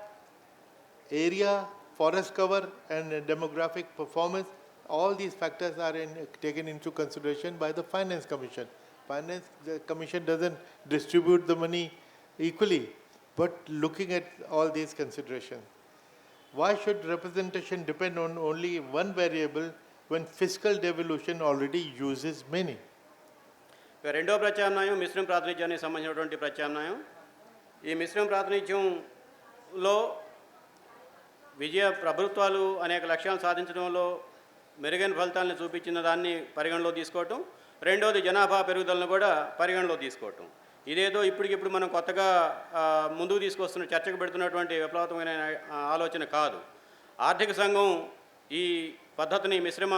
area, forest cover, and demographic performance, all these factors are taken into consideration by the Finance Commission. The Commission doesn't distribute the money equally, but looking at all these considerations. Why should representation depend on only one variable when fiscal devolution already uses many? ఇక రెండో ప్రత్యామ్నాయం మిశ్రమ ప్రాతినిధ్యానికి సంబంధించినటువంటి ప్రత్యామ్నాయం. ఈ మిశ్రమ ప్రాతినిధ్యంలో ప్రభుత్వాలు అనేక లక్ష్యాలు సాధించడంలో మెరుగైన ఫలితాలను చూపించిన దాన్ని పరిగణలో తీసుకోవటం, రెండోది జనాభా పెరుగుదలను కూడా పరిగణలో తీసుకోవటం. ఇదేదో ఇప్పటికిప్పుడు మనం కొత్తగా ముందుకు తీసుకొస్తున్న చర్చకు పెడుతున్నటువంటి విప్లవాత్మకమైన ఆలోచన కాదు. ఆర్థిక సంఘం ఈ పద్ధతిని మిశ్రమ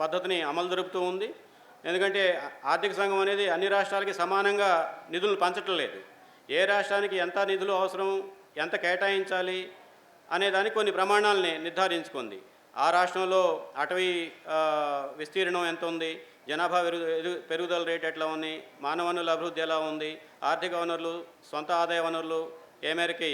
పద్ధతిని అమలు జరుపుతూ ఉంది. ఎందుకంటే ఆర్థిక సంఘం అనేది అన్ని రాష్ట్రాలకి సమానంగా నిధులు పంచటం లేదు. ఏ రాష్ట్రానికి ఎంత నిధులు అవసరం, ఎంత కేటాయించాలి అనే దానికి కొన్ని ప్రమాణాలని నిర్ధారించుకుంది. ఆ రాష్ట్రంలో అటవీ విస్తీర్ణం ఎంత ఉంది, జనాభా పెరుగుదల రేటు ఎట్లా ఉంది, మానవ వనరుల అభివృద్ధి ఎలా ఉంది, ఆర్థిక వనరులు, సొంత ఆదాయ వనరులు ఏ మేరకి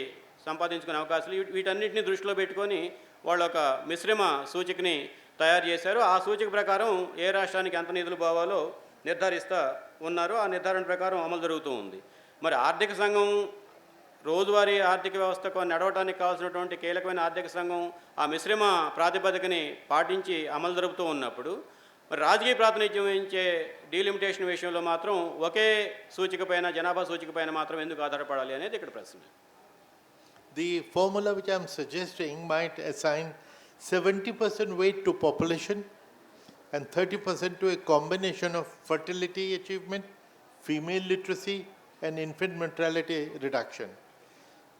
సంపాదించుకునే అవకాశాలు, వీటన్నిటిని దృష్టిలో పెట్టుకొని వాళ్ళు ఒక మిశ్రమ సూచికని తయారు చేశారు. ఆ సూచిక ప్రకారం ఏ రాష్ట్రానికి ఎంత నిధులు పోవాలో నిర్ధారిస్తూ ఉన్నారు. ఆ నిర్ధారణ ప్రకారం అమలు జరుగుతూ ఉంది. మరి ఆర్థిక సంఘం రోజువారీ ఆర్థిక వ్యవస్థకు నడవడానికి కావాల్సినటువంటి కీలకమైన ఆర్థిక సంఘం ఆ మిశ్రమ ప్రాతిపదికని పాటించి అమలు జరుపుతూ ఉన్నప్పుడు మరి రాజకీయ ప్రాతినిధ్యం వహించే డీలిమిటేషన్ విషయంలో మాత్రం ఒకే సూచిక పైన, జనాభా సూచిక పైన మాత్రం ఎందుకు ఆధారపడాలి అనేది ఇక్కడ ప్రశ్న. The formula which I am suggesting might assign 70% weight to population and 30% to a combination of fertility achievement, female literacy, and infant mortality reduction.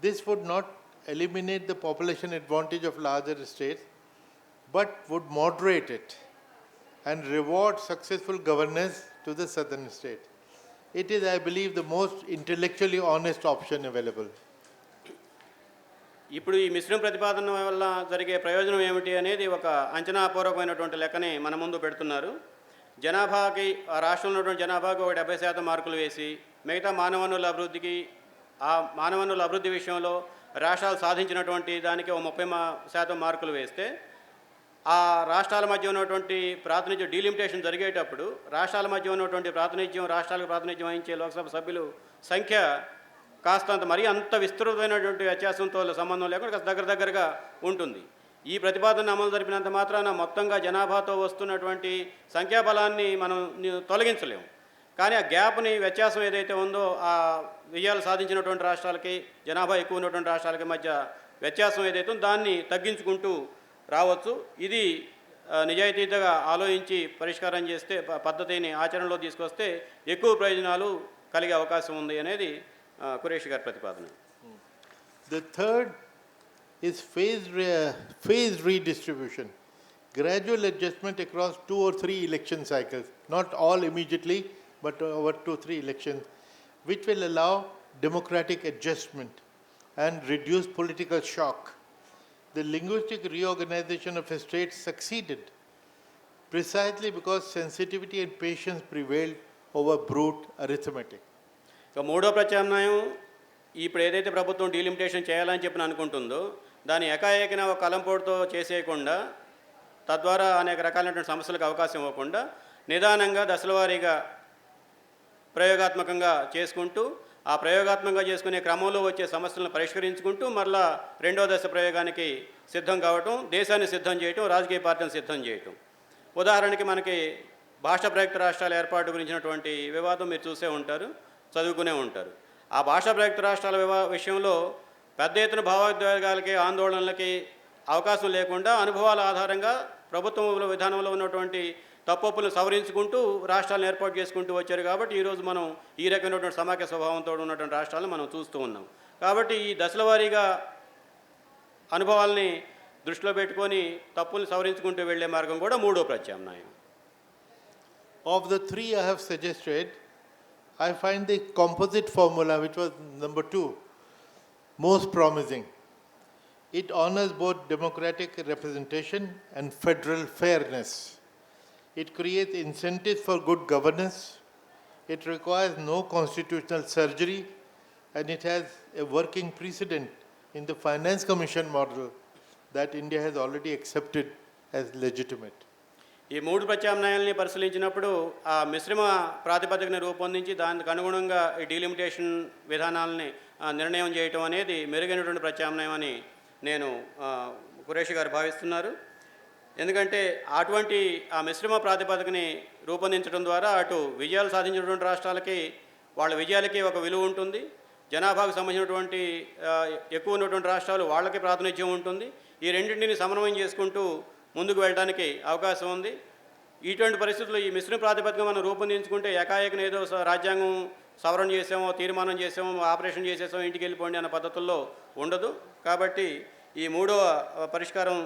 This would not eliminate the population advantage of larger states, but would moderate it and reward successful governance to the southern state. It is, I believe, the most intellectually honest option available. ఇప్పుడు ఈ మిశ్రమ ప్రతిపాదన వల్ల జరిగే ప్రయోజనం ఏమిటి అనేది ఒక అంచనాపూర్వకమైనటువంటి లెక్కని మన ముందు పెడుతున్నారు. జనాభాకి, ఆ రాష్ట్రంలో ఉన్నటువంటి జనాభాకు 70% మార్కులు వేసి మిగతా మానవ వనరుల అభివృద్ధికి, ఆ మానవ వనరుల అభివృద్ధి విషయంలో రాష్ట్రాలు సాధించినటువంటి దానికి 30% మార్కులు వేస్తే ఆ రాష్ట్రాల మధ్య ఉన్నటువంటి ప్రాతినిధ్యం డీలిమిటేషన్ జరిగేటప్పుడు రాష్ట్రాల మధ్య ఉన్నటువంటి రాష్ట్రాలకు ప్రాతినిధ్యం వహించే లోక్సభ సభ్యులు సంఖ్య కాస్తంత మరీ అంత విస్తృతమైనటువంటి వ్యత్యాసంతో సంబంధం లేకుండా కాస్త దగ్గరగా ఉంటుంది. ఈ ప్రతిపాదన అమలు జరిపినంత మాత్రాన మొత్తంగా జనాభాతో వస్తున్నటువంటి సంఖ్యాబలాన్ని మనం తొలగించలేము. కానీ ఆ గ్యాప్ని, వ్యత్యాసం ఏదైతే ఉందో, ఆ విజయాలు సాధించినటువంటి రాష్ట్రాలకి, జనాభా ఎక్కువ ఉన్నటువంటి రాష్ట్రాలకి మధ్య వ్యత్యాసం ఏదైతే ఉందో దాన్ని తగ్గించుకుంటూ రావచ్చు. ఇది నిజాయితీగా ఆలోచించి పరిష్కారం చేస్తే, పద్ధతిని ఆచరణలో తీసుకొస్తే ఎక్కువ ప్రయోజనాలు కలిగే అవకాశం ఉంది అనేది కురేషి గారి ప్రతిపాదన. The third is phased redistribution, gradual adjustment across 2 or 3 election cycles, not all immediately, but over 2-3 elections, which will allow democratic adjustment and reduce political shock. The linguistic reorganization of a state succeeded precisely because sensitivity and patience prevailed over brute arithmetic. ఇక మూడో ప్రత్యామ్నాయం, ఇప్పుడు ఏదైతే ప్రభుత్వం delimitation చేయాలని చెప్పి అనుకుంటుందో దాన్ని ఏకాఏకిన ఒక కలంపోటుతో చేసేయకుండా, తద్వారా అనేక రకాలైనటువంటి సమస్యలకు అవకాశం ఇవ్వకుండా నిదానంగా దశలవారీగా ప్రయోగాత్మకంగా చేసుకుంటూ, ఆ ప్రయోగాత్మకంగా చేసుకునే క్రమంలో వచ్చే సమస్యలను పరిష్కరించుకుంటూ మరలా రెండో దశ ప్రయోగానికి సిద్ధం కావటం, దేశాన్ని సిద్ధం చేయటం, రాజకీయ పార్టీని సిద్ధం చేయటం. ఉదాహరణకి మనకి భాషా ప్రయుక్త రాష్ట్రాల ఏర్పాటు గురించినటువంటి వివాదం మీరు చూసే ఉంటారు, చదువుకునే ఉంటారు. ఆ భాషా ప్రయుక్త రాష్ట్రాల విషయంలో పెద్ద ఎత్తున భావోద్వేగాలకి, ఆందోళనలకి అవకాశం లేకుండా అనుభవాల ఆధారంగా ప్రభుత్వం విధానంలో ఉన్నటువంటి తప్పులను సవరించుకుంటూ రాష్ట్రాలను ఏర్పాటు చేసుకుంటూ వచ్చారు. కాబట్టి ఈరోజు మనం ఈ రకమైనటువంటి సమాఖ్య స్వభావంతో ఉన్నటువంటి రాష్ట్రాలను మనం చూస్తూ ఉన్నాం. కాబట్టి ఈ దశల వారీగా అనుభవాల్ని దృష్టిలో పెట్టుకొని తప్పుల్ని సవరించుకుంటూ వెళ్ళే మార్గం కూడా మూడో ప్రత్యామ్నాయం. Of the three I have suggested, I find the composite formula, which was number 2, most promising. It honors both democratic representation and federal fairness. It creates incentives for good governance. It requires no constitutional surgery, and it has a working precedent in the Finance Commission model that India has already accepted as legitimate. ఈ మూడు ప్రత్యామ్నాయాలని పరిశీలించినప్పుడు ఆ మిశ్రమ ప్రాతిపదికన రూపొందించి దానికి అనుగుణంగా ఈ డీలిమిటేషన్ విధానాలని నిర్ణయం చేయటం అనేది మెరుగైనటువంటి ప్రత్యామ్నాయం అని నేను ఖురేషి గారు భావిస్తున్నారు. ఎందుకంటే అటువంటి ఆ మిశ్రమ ప్రాతిపదికని రూపొందించడం ద్వారా అటు విజయాలు సాధించినటువంటి రాష్ట్రాలకి వాళ్ళ విజయాలకి ఒక విలువ ఉంటుంది, జనాభాకు సంబంధించినటువంటి ఎక్కువ ఉన్నటువంటి రాష్ట్రాలు వాళ్ళకి ప్రాతినిధ్యం ఉంటుంది. ఈ రెండింటిని సమన్వయం చేసుకుంటూ ముందుకు వెళ్ళడానికి అవకాశం ఉంది. ఇటువంటి పరిస్థితుల్లో ఈ మిశ్రమ ప్రాతిపదిక మనం రూపొందించుకుంటే ఏకాఏకన ఏదో రాజ్యాంగం సవరణ చేసామో, తీర్మానం చేసామో, ఆపరేషన్ చేసేసామో, ఇంటికి వెళ్ళిపోండి అన్న పద్ధతుల్లో ఉండదు. కాబట్టి ఈ మూడో పరిష్కారం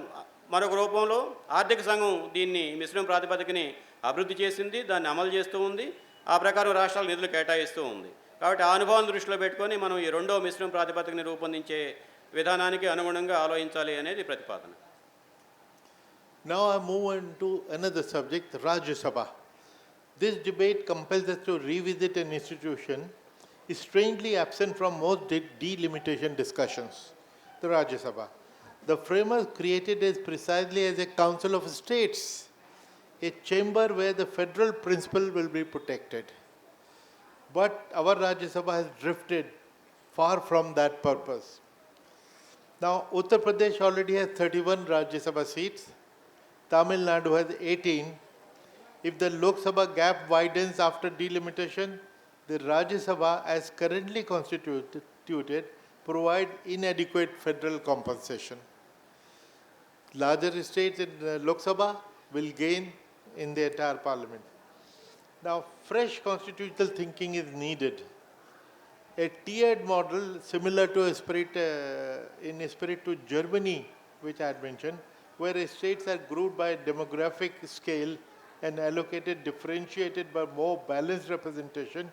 మరొక రూపంలో ఆర్థిక సంఘం దీన్ని మిశ్రమ ప్రాతిపదికని అభివృద్ధి చేసింది, దాన్ని అమలు చేస్తూ ఉంది, ఆ ప్రకారం రాష్ట్రాలు నిధులు కేటాయిస్తూ ఉంది. కాబట్టి ఆ అనుభవాన్ని దృష్టిలో పెట్టుకొని మనం ఈ రెండో మిశ్రమ ప్రాతిపదికని రూపొందించే విధానానికి అనుగుణంగా ఆలోచించాలి అనేది ప్రతిపాదన. Now I move on to another subject, Rajya Sabha. This debate compels us to revisit an institution is strangely absent from most delimitation discussions, the Rajya Sabha. The framers created it precisely as a council of states, a chamber where the federal principle will be protected. But our Rajya Sabha has drifted far from that purpose. Now, Uttar Pradesh already has 31 Rajya Sabha seats. Tamil Nadu has 18. If the Lok Sabha gap widens after delimitation, the Rajya Sabha, as currently constituted, provide inadequate federal compensation. Larger states in Lok Sabha will gain in the entire parliament. Now, fresh constitutional thinking is needed. A tiered model similar to in spirit to Germany, which I had mentioned, where states are grouped by demographic scale and allocated differentiated by more balanced representation,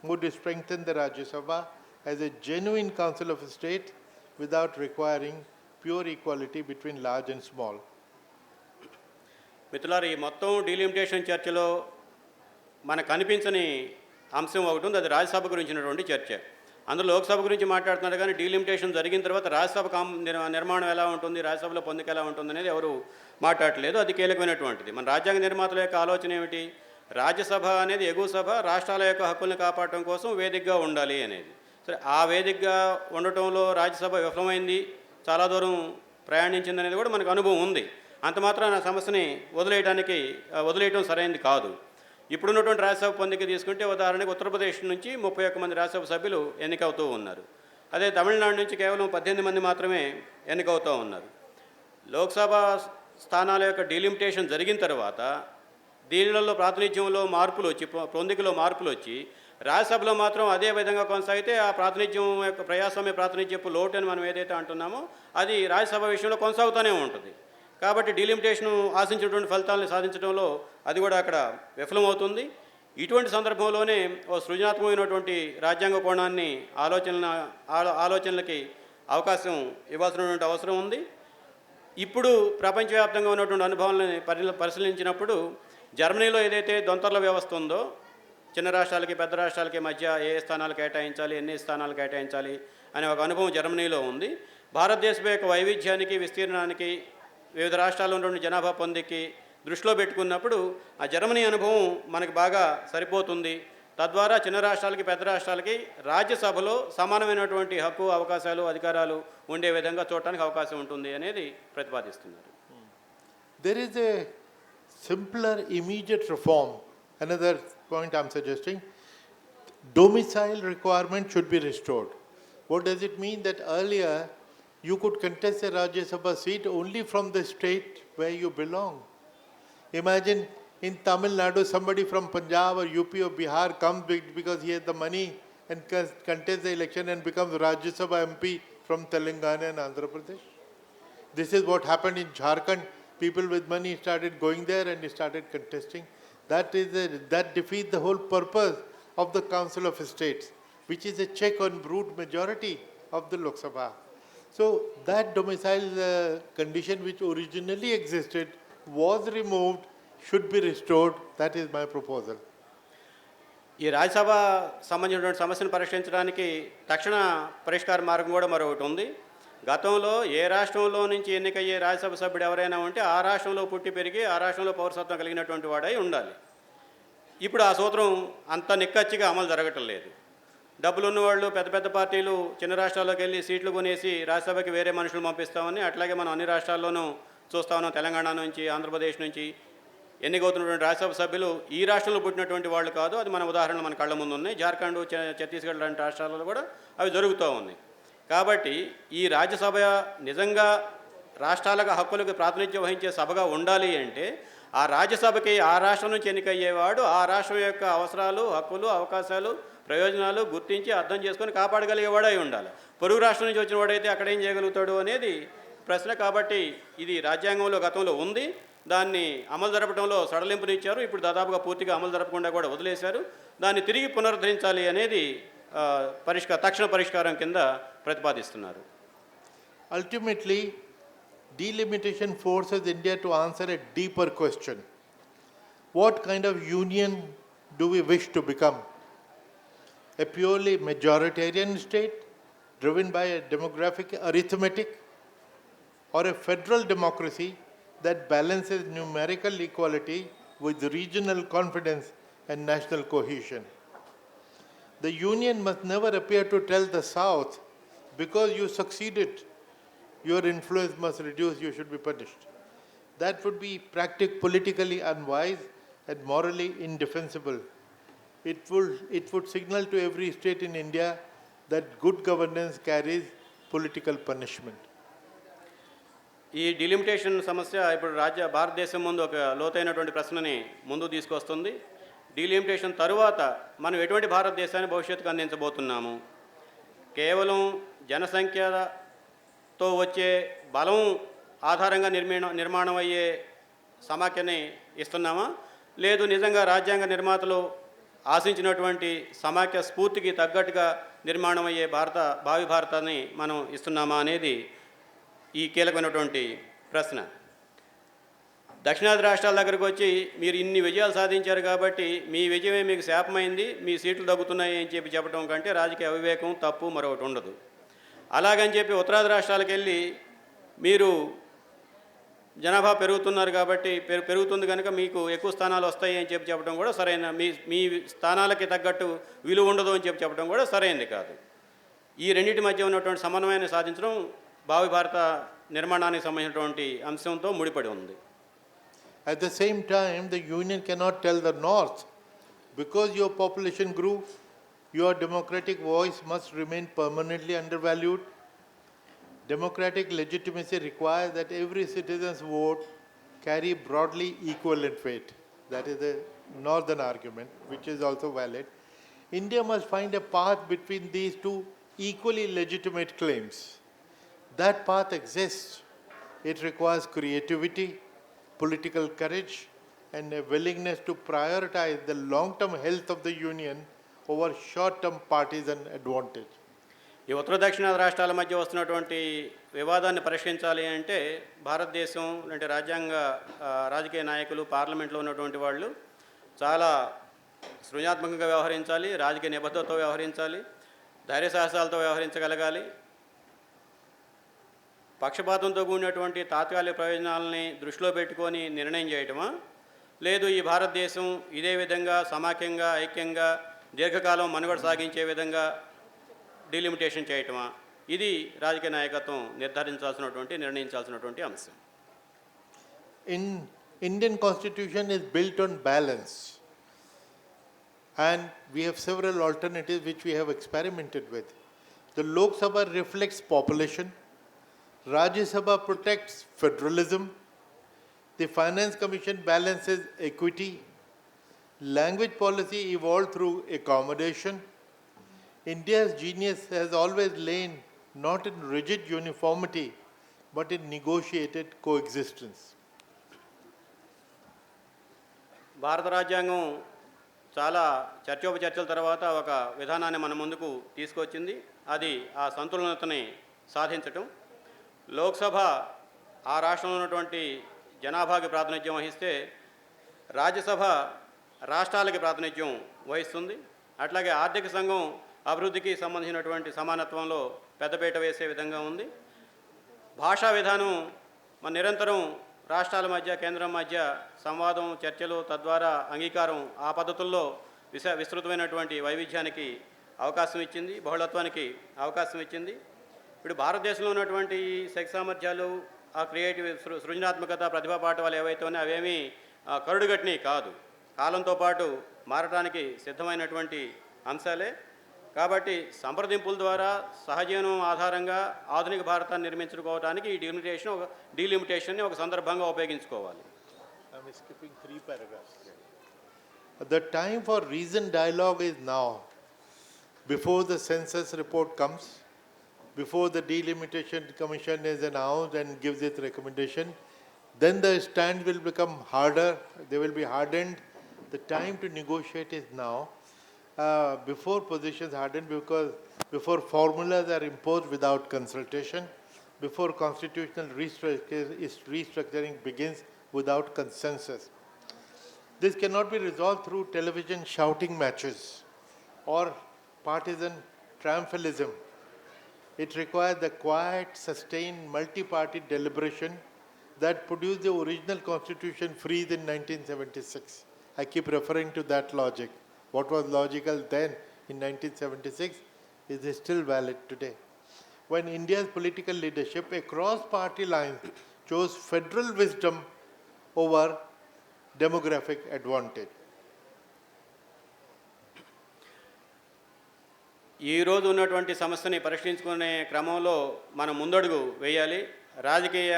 would strengthen the Rajya Sabha as a genuine council of state without requiring pure equality between large and small. మిత్రులారా, ఈ మొత్తం delimitation చర్చలో మనకు కనిపించని అంశం ఒకటి ఉంది, అది రాజ్యసభ గురించినటువంటి చర్చ. అందులో లోక్సభ గురించి మాట్లాడుతున్నారు కానీ డీలిమిటేషన్ జరిగిన తర్వాత రాజ్యసభ నిర్మాణం ఎలా ఉంటుంది, రాజ్యసభలో పొందిక ఎలా ఉంటుంది అనేది ఎవరు మాట్లాడలేదు. అది కీలకమైనటువంటిది. మన రాజ్యాంగ నిర్మాతల యొక్క ఆలోచన ఏమిటి? రాజ్యసభ అనేది ఎగువ సభ, రాష్ట్రాల యొక్క హక్కులను కాపాడటం కోసం వేదికగా ఉండాలి అనేది. సరే, ఆ వేదికగా ఉండటంలో రాజ్యసభ విఫలమైంది, చాలా దూరం ప్రయాణించింది అనేది కూడా మనకు అనుభవం ఉంది. అంత మాత్రాన సమస్యని వదిలేయటం సరైనది కాదు. ఇప్పుడున్నటువంటి రాజ్యసభ పొందిక తీసుకుంటే ఉదాహరణకు ఉత్తరప్రదేశ్ నుంచి 31 మంది రాజ్యసభ సభ్యులు ఎన్నికవుతూ ఉన్నారు. అదే తమిళనాడు నుంచి కేవలం 18 మంది మాత్రమే ఎన్నికవుతూ ఉన్నారు. లోక్సభ స్థానాల యొక్క డీలిమిటేషన్ జరిగిన తర్వాత దీనిలలో ప్రాతినిధ్యంలో మార్పులు వచ్చి, పొందికలో మార్పులు వచ్చి రాజ్యసభలో మాత్రం అదే విధంగా కొనసాగితే ఆ ప్రాతినిధ్యం యొక్క ప్రజాస్వామ్య ప్రాతినిధ్యపు లోటు అని మనం ఏదైతే అంటున్నామో అది రాజ్యసభ విషయంలో కొనసాగుతూనే ఉంటుంది. కాబట్టి డీలిమిటేషన్ ఆశించినటువంటి ఫలితాలను సాధించడంలో అది కూడా అక్కడ విఫలమవుతుంది. ఇటువంటి సందర్భంలోనే ఓ సృజనాత్మకమైనటువంటి రాజ్యాంగ కోణాన్ని ఆలోచనలకి అవకాశం ఇవ్వాల్సినటువంటి అవసరం ఉంది. ఇప్పుడు ప్రపంచవ్యాప్తంగా ఉన్నటువంటి అనుభవాలను పరిశీలించినప్పుడు జర్మనీలో ఏదైతే దొంతర్ల వ్యవస్థ ఉందో, చిన్న రాష్ట్రాలకి పెద్ద రాష్ట్రాలకి మధ్య ఏ స్థానాలు కేటాయించాలి, ఎన్ని స్థానాలు కేటాయించాలి అనే ఒక అనుభవం జర్మనీలో ఉంది. భారతదేశం యొక్క వైవిధ్యానికి, విస్తీర్ణానికి, వివిధ రాష్ట్రాల్లో ఉన్నటువంటి జనాభా పొందికి దృష్టిలో పెట్టుకున్నప్పుడు ఆ జర్మనీ అనుభవం మనకు బాగా సరిపోతుంది. తద్వారా చిన్న రాష్ట్రాలకి పెద్ద రాష్ట్రాలకి రాజ్యసభలో సమానమైనటువంటి హక్కు, అవకాశాలు, అధికారాలు ఉండే విధంగా చూడటానికి అవకాశం ఉంటుంది అనేది ప్రతిపాదిస్తున్నారు. There is a simpler immediate reform. Another point I'm suggesting, domicile requirement should be restored. What does it mean? That earlier you could contest a Rajya Sabha seat only from the state where you belong. Imagine in Tamil Nadu somebody from Punjab or UP or Bihar comes because he has the money and contests the election and becomes Rajya Sabha MP from Telangana and Andhra Pradesh. This is what happened in Jharkhand. People with money started going there and started contesting. That defeats the whole purpose of the Council of States, which is a check on brute majority of the Lok Sabha. So that domicile condition which originally existed was removed, should be restored. That is my proposal. ఈ రాజ్యసభ సంబంధించినటువంటి సమస్యను పరిష్కరించడానికి తక్షణ పరిష్కార మార్గం కూడా మరొకటి ఉంది. గతంలో ఏ రాష్ట్రంలో నుంచి ఎన్నికయ్యే రాజ్యసభ సభ్యుడు ఎవరైనా ఉంటే ఆ రాష్ట్రంలో పుట్టి పెరిగి ఆ రాష్ట్రంలో పౌరసత్వం కలిగినటువంటి వాడై ఉండాలి. ఇప్పుడు ఆ సూత్రం అంత నిక్కచ్చిగా అమలు జరగటం లేదు. డబ్బులు ఉన్నవాళ్ళు పెద్ద పెద్ద పార్టీలు చిన్న రాష్ట్రాల్లోకి వెళ్ళి సీట్లు కొనేసి రాజ్యసభకి వేరే మనుషులు పంపిస్తామని, అట్లాగే మనం అన్ని రాష్ట్రాల్లోనూ చూస్తా ఉన్నాం. తెలంగాణ నుంచి, ఆంధ్రప్రదేశ్ నుంచి ఎన్నికవుతున్నటువంటి రాజ్యసభ సభ్యులు ఈ రాష్ట్రంలో పుట్టినటువంటి వాళ్ళు కాదు. అది మన ఉదాహరణలు మన కళ్ళ ముందు ఉన్నాయి. జార్ఖండ్, ఛత్తీస్గఢ్ లాంటి రాష్ట్రాలలో కూడా అవి జరుగుతూ ఉన్నాయి. కాబట్టి ఈ రాజ్యసభ నిజంగా రాష్ట్రాలకు హక్కులకు ప్రాతినిధ్యం వహించే సభగా ఉండాలి అంటే ఆ రాజ్యసభకి ఆ రాష్ట్రం నుంచి ఎన్నికయ్యేవాడు ఆ రాష్ట్రం యొక్క అవసరాలు, హక్కులు, అవకాశాలు, ప్రయోజనాలు గుర్తించి అర్థం చేసుకొని కాపాడగలిగేవాడై ఉండాలి. పొరుగు రాష్ట్రం నుంచి వచ్చిన వాడైతే అక్కడ ఏం చేయగలుగుతాడు అనేది ప్రశ్న. కాబట్టి ఇది రాజ్యాంగంలో గతంలో ఉంది. దాన్ని అమలు జరపడంలో సడలింపునిచ్చారు. ఇప్పుడు దాదాపుగా పూర్తిగా అమలు జరపకుండా కూడా వదిలేశారు. దాన్ని తిరిగి పునరుద్ధరించాలి అనేది తక్షణ పరిష్కారం కింద ప్రతిపాదిస్తున్నారు. Ultimately, delimitation forces India to answer a deeper question. What kind of union do we wish to become? A purely majoritarian state driven by a demographic arithmetic, or a federal democracy that balances numerical equality with regional confidence and national cohesion? The union must never appear to tell the South, because you succeeded, your influence must reduce, you should be punished. That would be politically unwise and morally indefensible. It would signal to every state in India that good governance carries political punishment. ఈ delimitation సమస్య ఇప్పుడు భారతదేశం ముందు ఒక లోతైనటువంటి ప్రశ్నని ముందు తీసుకొస్తుంది. Delimitation తరువాత మనం ఎటువంటి భారతదేశాన్ని భవిష్యత్తుకు అందించబోతున్నాము? కేవలం జనసంఖ్యతో వచ్చే బలం ఆధారంగా నిర్మాణం అయ్యే సమాఖ్యని ఇస్తున్నామా? లేదు నిజంగా రాజ్యాంగ నిర్మాతలు ఆశించినటువంటి సమాఖ్య స్ఫూర్తికి తగ్గట్టుగా నిర్మాణం అయ్యే భావి భారతాన్ని మనం ఇస్తున్నామా అనేది ఈ కీలకమైనటువంటి ప్రశ్న. దక్షిణాది రాష్ట్రాల దగ్గరకు వచ్చి మీరు ఇన్ని విజయాలు సాధించారు కాబట్టి మీ విజయమే మీకు శాపమైంది, మీ సీట్లు తగ్గుతున్నాయి అని చెప్పడం కంటే రాజకీయ అవివేకం, తప్పు మరొకటి ఉండదు. అలాగని చెప్పి ఉత్తరాది రాష్ట్రాలకు వెళ్ళి మీరు జనాభా పెరుగుతున్నారు కాబట్టి పెరుగుతుంది కనుక మీకు ఎక్కువ స్థానాలు వస్తాయి అని చెప్పడం కూడా సరైన, మీ స్థానాలకి తగ్గట్టు విలువ ఉండదు అని చెప్పడం కూడా సరైనది కాదు. ఈ రెండింటి మధ్య ఉన్నటువంటి సమన్వయాన్ని సాధించడం భావి భారత నిర్మాణానికి సంబంధించినటువంటి అంశంతో ముడిపడి ఉంది. At the same time, the union cannot tell the North, because your population grew, your democratic voice must remain permanently undervalued. Democratic legitimacy requires that every citizen's vote carry broadly equivalent weight. That is the northern argument, which is also valid. India must find a path between these two equally legitimate claims. That path exists. It requires creativity, political courage, and a willingness to prioritize the long-term health of the union over short-term partisan advantage. ఈ ఉత్తర దక్షిణాది రాష్ట్రాల మధ్య వస్తున్నటువంటి వివాదాన్ని పరిష్కరించాలి అంటే భారతదేశం అంటే రాజకీయ నాయకులు, పార్లమెంట్లో ఉన్నటువంటి వాళ్ళు చాలా సృజనాత్మకంగా వ్యవహరించాలి, రాజకీయ నిబద్ధతతో వ్యవహరించాలి, ధైర్య సాహసాలతో వ్యవహరించగలగాలి. పక్షపాతంతో కూడినటువంటి తాత్కాలిక ప్రయోజనాలని దృష్టిలో పెట్టుకొని నిర్ణయం చేయటమా, లేదు ఈ భారతదేశం ఇదే విధంగా సమాఖ్యంగా, ఐక్యంగా దీర్ఘకాలం మనుగడ సాగించే విధంగా డిలిమిటేషన్ చేయటమా, ఇది రాజకీయ నాయకత్వం నిర్ణయించాల్సినటువంటి అంశం. Indian Constitution is built on balance, and we have several alternatives which we have experimented with. The Lok Sabha reflects population, Rajya Sabha protects federalism, the Finance Commission balances equity, language policy evolved through accommodation. India's genius has always lain not in rigid uniformity but in negotiated coexistence. భారత రాజ్యాంగం చాలా చర్చోపచర్చల తర్వాత ఒక విధానాన్ని మన ముందుకు తీసుకొచ్చింది. అది ఆ సంతులనతని సాధించటం. లోక్సభ ఆ రాష్ట్రంలో ఉన్నటువంటి జనాభాకి ప్రాతినిధ్యం వహిస్తే రాజ్యసభ రాష్ట్రాలకి ప్రాతినిధ్యం వహిస్తుంది. అట్లాగే ఆర్థిక సంఘం అభివృద్ధికి సంబంధించినటువంటి సమానత్వంలో పెద్దపీట వేసే విధంగా ఉంది. భాషా విధానం మన నిరంతరం రాష్ట్రాల మధ్య కేంద్రం మధ్య సంవాదం చర్చలు తద్వారా అంగీకారం ఆ పద్ధతుల్లో విస్తృతమైనటువంటి వైవిధ్యానికి అవకాశం ఇచ్చింది, బహుళత్వానికి అవకాశం ఇచ్చింది. ఇప్పుడు భారతదేశంలో ఉన్నటువంటి ఈ శక్తి సామర్థ్యాలు, ఆ క్రియేటివ్ సృజనాత్మకత, ప్రతిభా పాఠవాలు ఏవైతే ఉన్నాయో అవేమీ కరుడుగట్టినవి కాదు, కాలంతో పాటు మారటానికి సిద్ధమైనటువంటి అంశాలే. కాబట్టి సంప్రదింపుల ద్వారా సహజీవనం ఆధారంగా ఆధునిక భారతాన్ని నిర్మించుకోవడానికి ఈ డీలిమిటేషన్ని ఒక సందర్భంగా ఉపయోగించుకోవాలి. I'm skipping 3 paragraphs. The time for reasoned dialogue is now. Before the census report comes, before the delimitation commission is announced and gives its recommendation, then the stand will become harder, they will be hardened. The time to negotiate is now. Before positions harden, because before formulas are imposed without consultation, before constitutional restructuring begins without consensus. This cannot be resolved through television shouting matches or partisan triumphalism. It requires the quiet, sustained, multi-party deliberation that produced the original constitution freeze in 1976. I keep referring to that logic. What was logical then in 1976 is still valid today. When India's political leadership across party lines chose federal wisdom over demographic advantage. ఈరోజు ఉన్నటువంటి సమస్యని పరిష్కరించుకునే క్రమంలో మనం ముందడుగు వేయాలి. రాజకీయ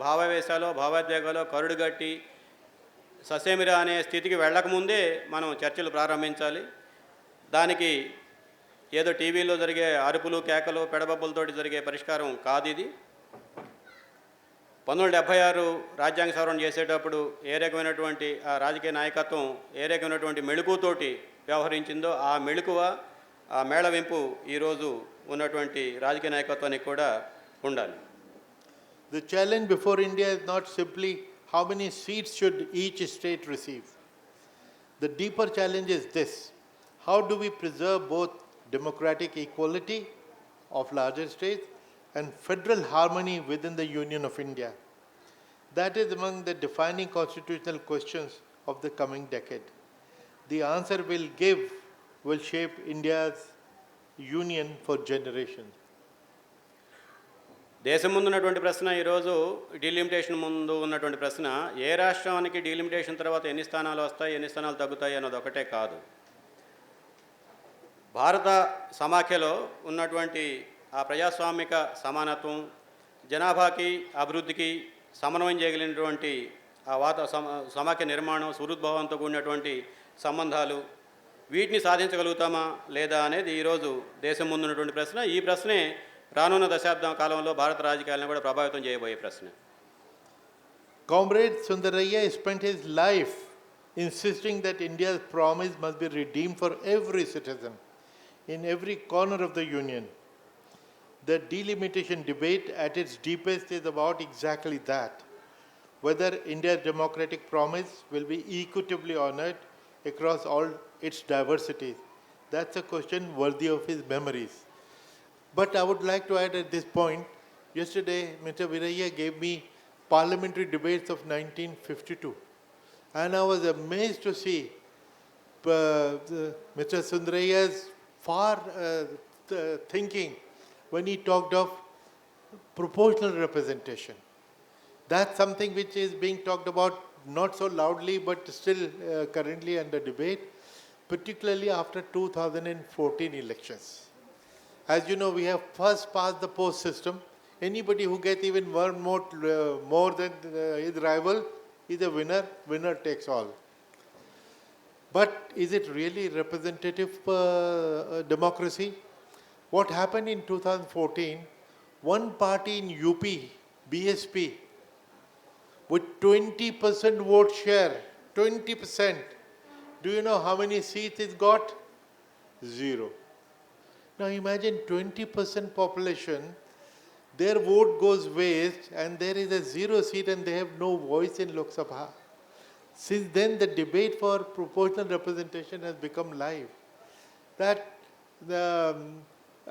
భావావేశాలు, భావోద్వేగాలు కరుడుగట్టి ససేమిరా అనే స్థితికి వెళ్ళకముందే మనం చర్చలు ప్రారంభించాలి. దానికి ఏదో టీవీలో జరిగే అరుపులు కేకలు పెడబబ్బులతోటి జరిగే పరిష్కారం కాదు ఇది. 1976 రాజ్యాంగ సవరణ చేసేటప్పుడు ఏ రకమైనటువంటి ఆ రాజకీయ నాయకత్వం ఏ రకమైనటువంటి మెళుకుతోటి వ్యవహరించిందో ఆ మెళుకువ, ఆ మేళవింపు ఈరోజు ఉన్నటువంటి రాజకీయ నాయకత్వానికి కూడా ఉండాలి. The challenge before India is not simply how many seats should each state receive. The deeper challenge is this: how do we preserve both democratic equality of larger states and federal harmony within the Union of India? That is among the defining constitutional questions of the coming decade. The answer will shape India's union for generations. దేశం ముందు ఉన్నటువంటి ప్రశ్న, ఈరోజు delimitation ముందు ఉన్నటువంటి ప్రశ్న, ఏ రాష్ట్రానికి delimitation తర్వాత ఎన్ని స్థానాలు వస్తాయి, ఎన్ని స్థానాలు తగ్గుతాయి అన్నది ఒకటే కాదు. భారత సమాఖ్యలో ఉన్నటువంటి ఆ ప్రజాస్వామిక సమానత్వం, జనాభాకి అభివృద్ధికి సమన్వయం చేయగలిగినటువంటి ఆ సమాఖ్య నిర్మాణం, సుహృద్భావంతో కూడినటువంటి సంబంధాలు, వీటిని సాధించగలుగుతామా లేదా అనేది ఈరోజు దేశం ముందు ఉన్నటువంటి ప్రశ్న. ఈ ప్రశ్నే రానున్న దశాబ్దం కాలంలో భారత రాజకీయాలను కూడా ప్రభావితం చేయబోయే ప్రశ్న. Comrade Sundaraiah spent his life insisting that India's promise must be redeemed for every citizen in every corner of the union. The delimitation debate at its deepest is about exactly that: whether India's democratic promise will be equitably honored across all its diversities. That's a question worthy of his memories. But I would like to add at this point, yesterday Mr. Viraiya gave me parliamentary debates of 1952, and I was amazed to see Mr. Sundaraiah's far thinking when he talked of proportional representation. That's something which is being talked about not so loudly but still currently under debate, particularly after 2014 elections. As you know, we have first passed the post system. Anybody who gets even one more than his rival is a winner. Winner takes all. But is it really representative democracy? What happened in 2014? One party in UP, BSP, with 20% vote share, 20%. Do you know how many seats it got? 0. Now imagine 20% population, their vote goes waste and there is a 0 seat and they have no voice in Lok Sabha. Since then the debate for proportional representation has become live.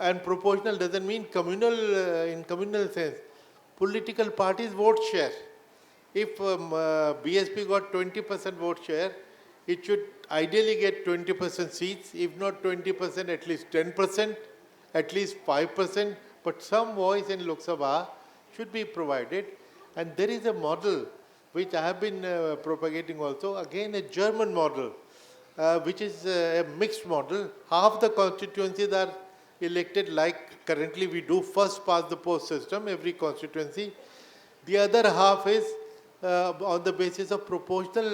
And proportional doesn't mean communal in communal sense. political parties' vote share. If BSP got 20% vote share, it should ideally get 20% seats, if not 20%, at least 10%, at least 5%, but some voice in Lok Sabha should be provided. And there is a model which I have been propagating also, again a German model, which is a mixed model. Half the constituencies are elected like currently we do, first past the post system, every constituency. The other half is on the basis of proportional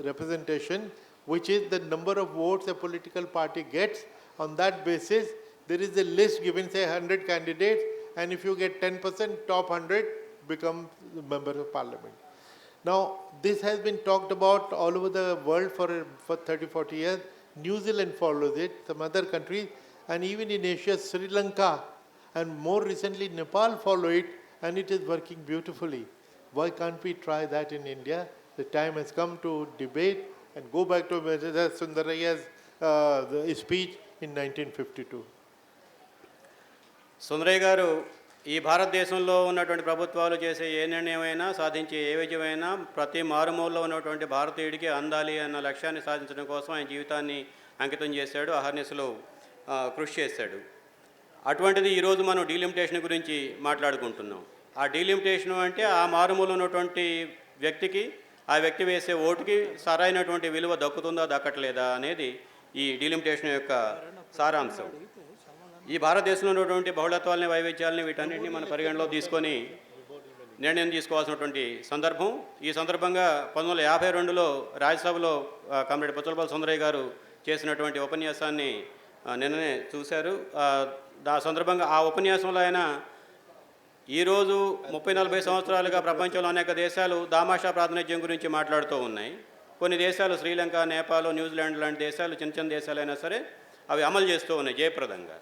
representation, which is the number of votes a political party gets. On that basis, there is a list given, say 100 candidates, and if you get 10%, top 100 become the member of parliament. Now, this has been talked about all over the world for 30, 40 years. New Zealand follows it, some other countries, and even in Asia, Sri Lanka, and more recently Nepal follow it, and it is working beautifully. Why can't we try that in India? The time has come to debate and go back to Mr. Sundarayya's speech in 1952. Sundarayya గారు ఈ భారతదేశంలో ఉన్నటువంటి ప్రభుత్వాలు చేసే ఏ నిర్ణయమైనా సాధించే ఏ విజయమైనా ప్రతి మారుమూలలో ఉన్నటువంటి భారతీయుడికి అందాలి అన్న లక్ష్యాన్ని సాధించడం కోసం ఆయన జీవితాన్ని అంకితం చేశాడు, అహర్నిశలు కృషి చేశాడు. అటువంటిది ఈరోజు మనం డీలిమిటేషన్ గురించి మాట్లాడుకుంటున్నాం. ఆ డీలిమిటేషన్ అంటే ఆ మారుమూల ఉన్నటువంటి వ్యక్తికి ఆ వ్యక్తి వేసే ఓటుకి సరైనటువంటి విలువ దక్కుతుందా దక్కట్లేదా అనేది ఈ డీలిమిటేషన్ యొక్క సారాంశం. ఈ భారతదేశంలో ఉన్నటువంటి బహుళత్వాలని వైవిధ్యాలని వీటన్నింటినీ మన పరిగణలో తీసుకొని నిర్ణయం తీసుకోవాల్సినటువంటి సందర్భం. ఈ సందర్భంగా 1952లో రాజ్యసభలో కామ్రేడ్ పుచ్చలపల్లి సుందరయ్య గారు చేసినటువంటి ఉపన్యాసాన్ని నిన్ననే చూశారు. ఆ సందర్భంగా ఆ ఉపన్యాసంలో ఆయన ఈరోజు 30-40 సంవత్సరాలుగా ప్రపంచంలో అనేక దేశాలు దామాషా ప్రాతినిధ్యం గురించి మాట్లాడుతూ ఉన్నాయి. కొన్ని దేశాలు శ్రీలంక, నేపాల్, న్యూజిలాండ్ లాంటి దేశాలు చిన్న చిన్న దేశాలైనా సరే అవి అమలు చేస్తూ ఉన్నాయి జయప్రదంగా.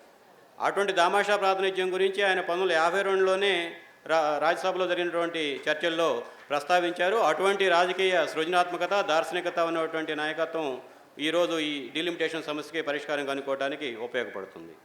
అటువంటి దామాషా ప్రాతినిధ్యం గురించి ఆయన 1952లోనే రాజ్యసభలో జరిగినటువంటి చర్చల్లో ప్రస్తావించారు. అటువంటి రాజకీయ సృజనాత్మకత, దార్శనికత ఉన్నటువంటి నాయకత్వం ఈరోజు ఈ డీలిమిటేషన్ సమస్యకి పరిష్కారం కనుక్కోవడానికి ఉపయోగపడుతుంది.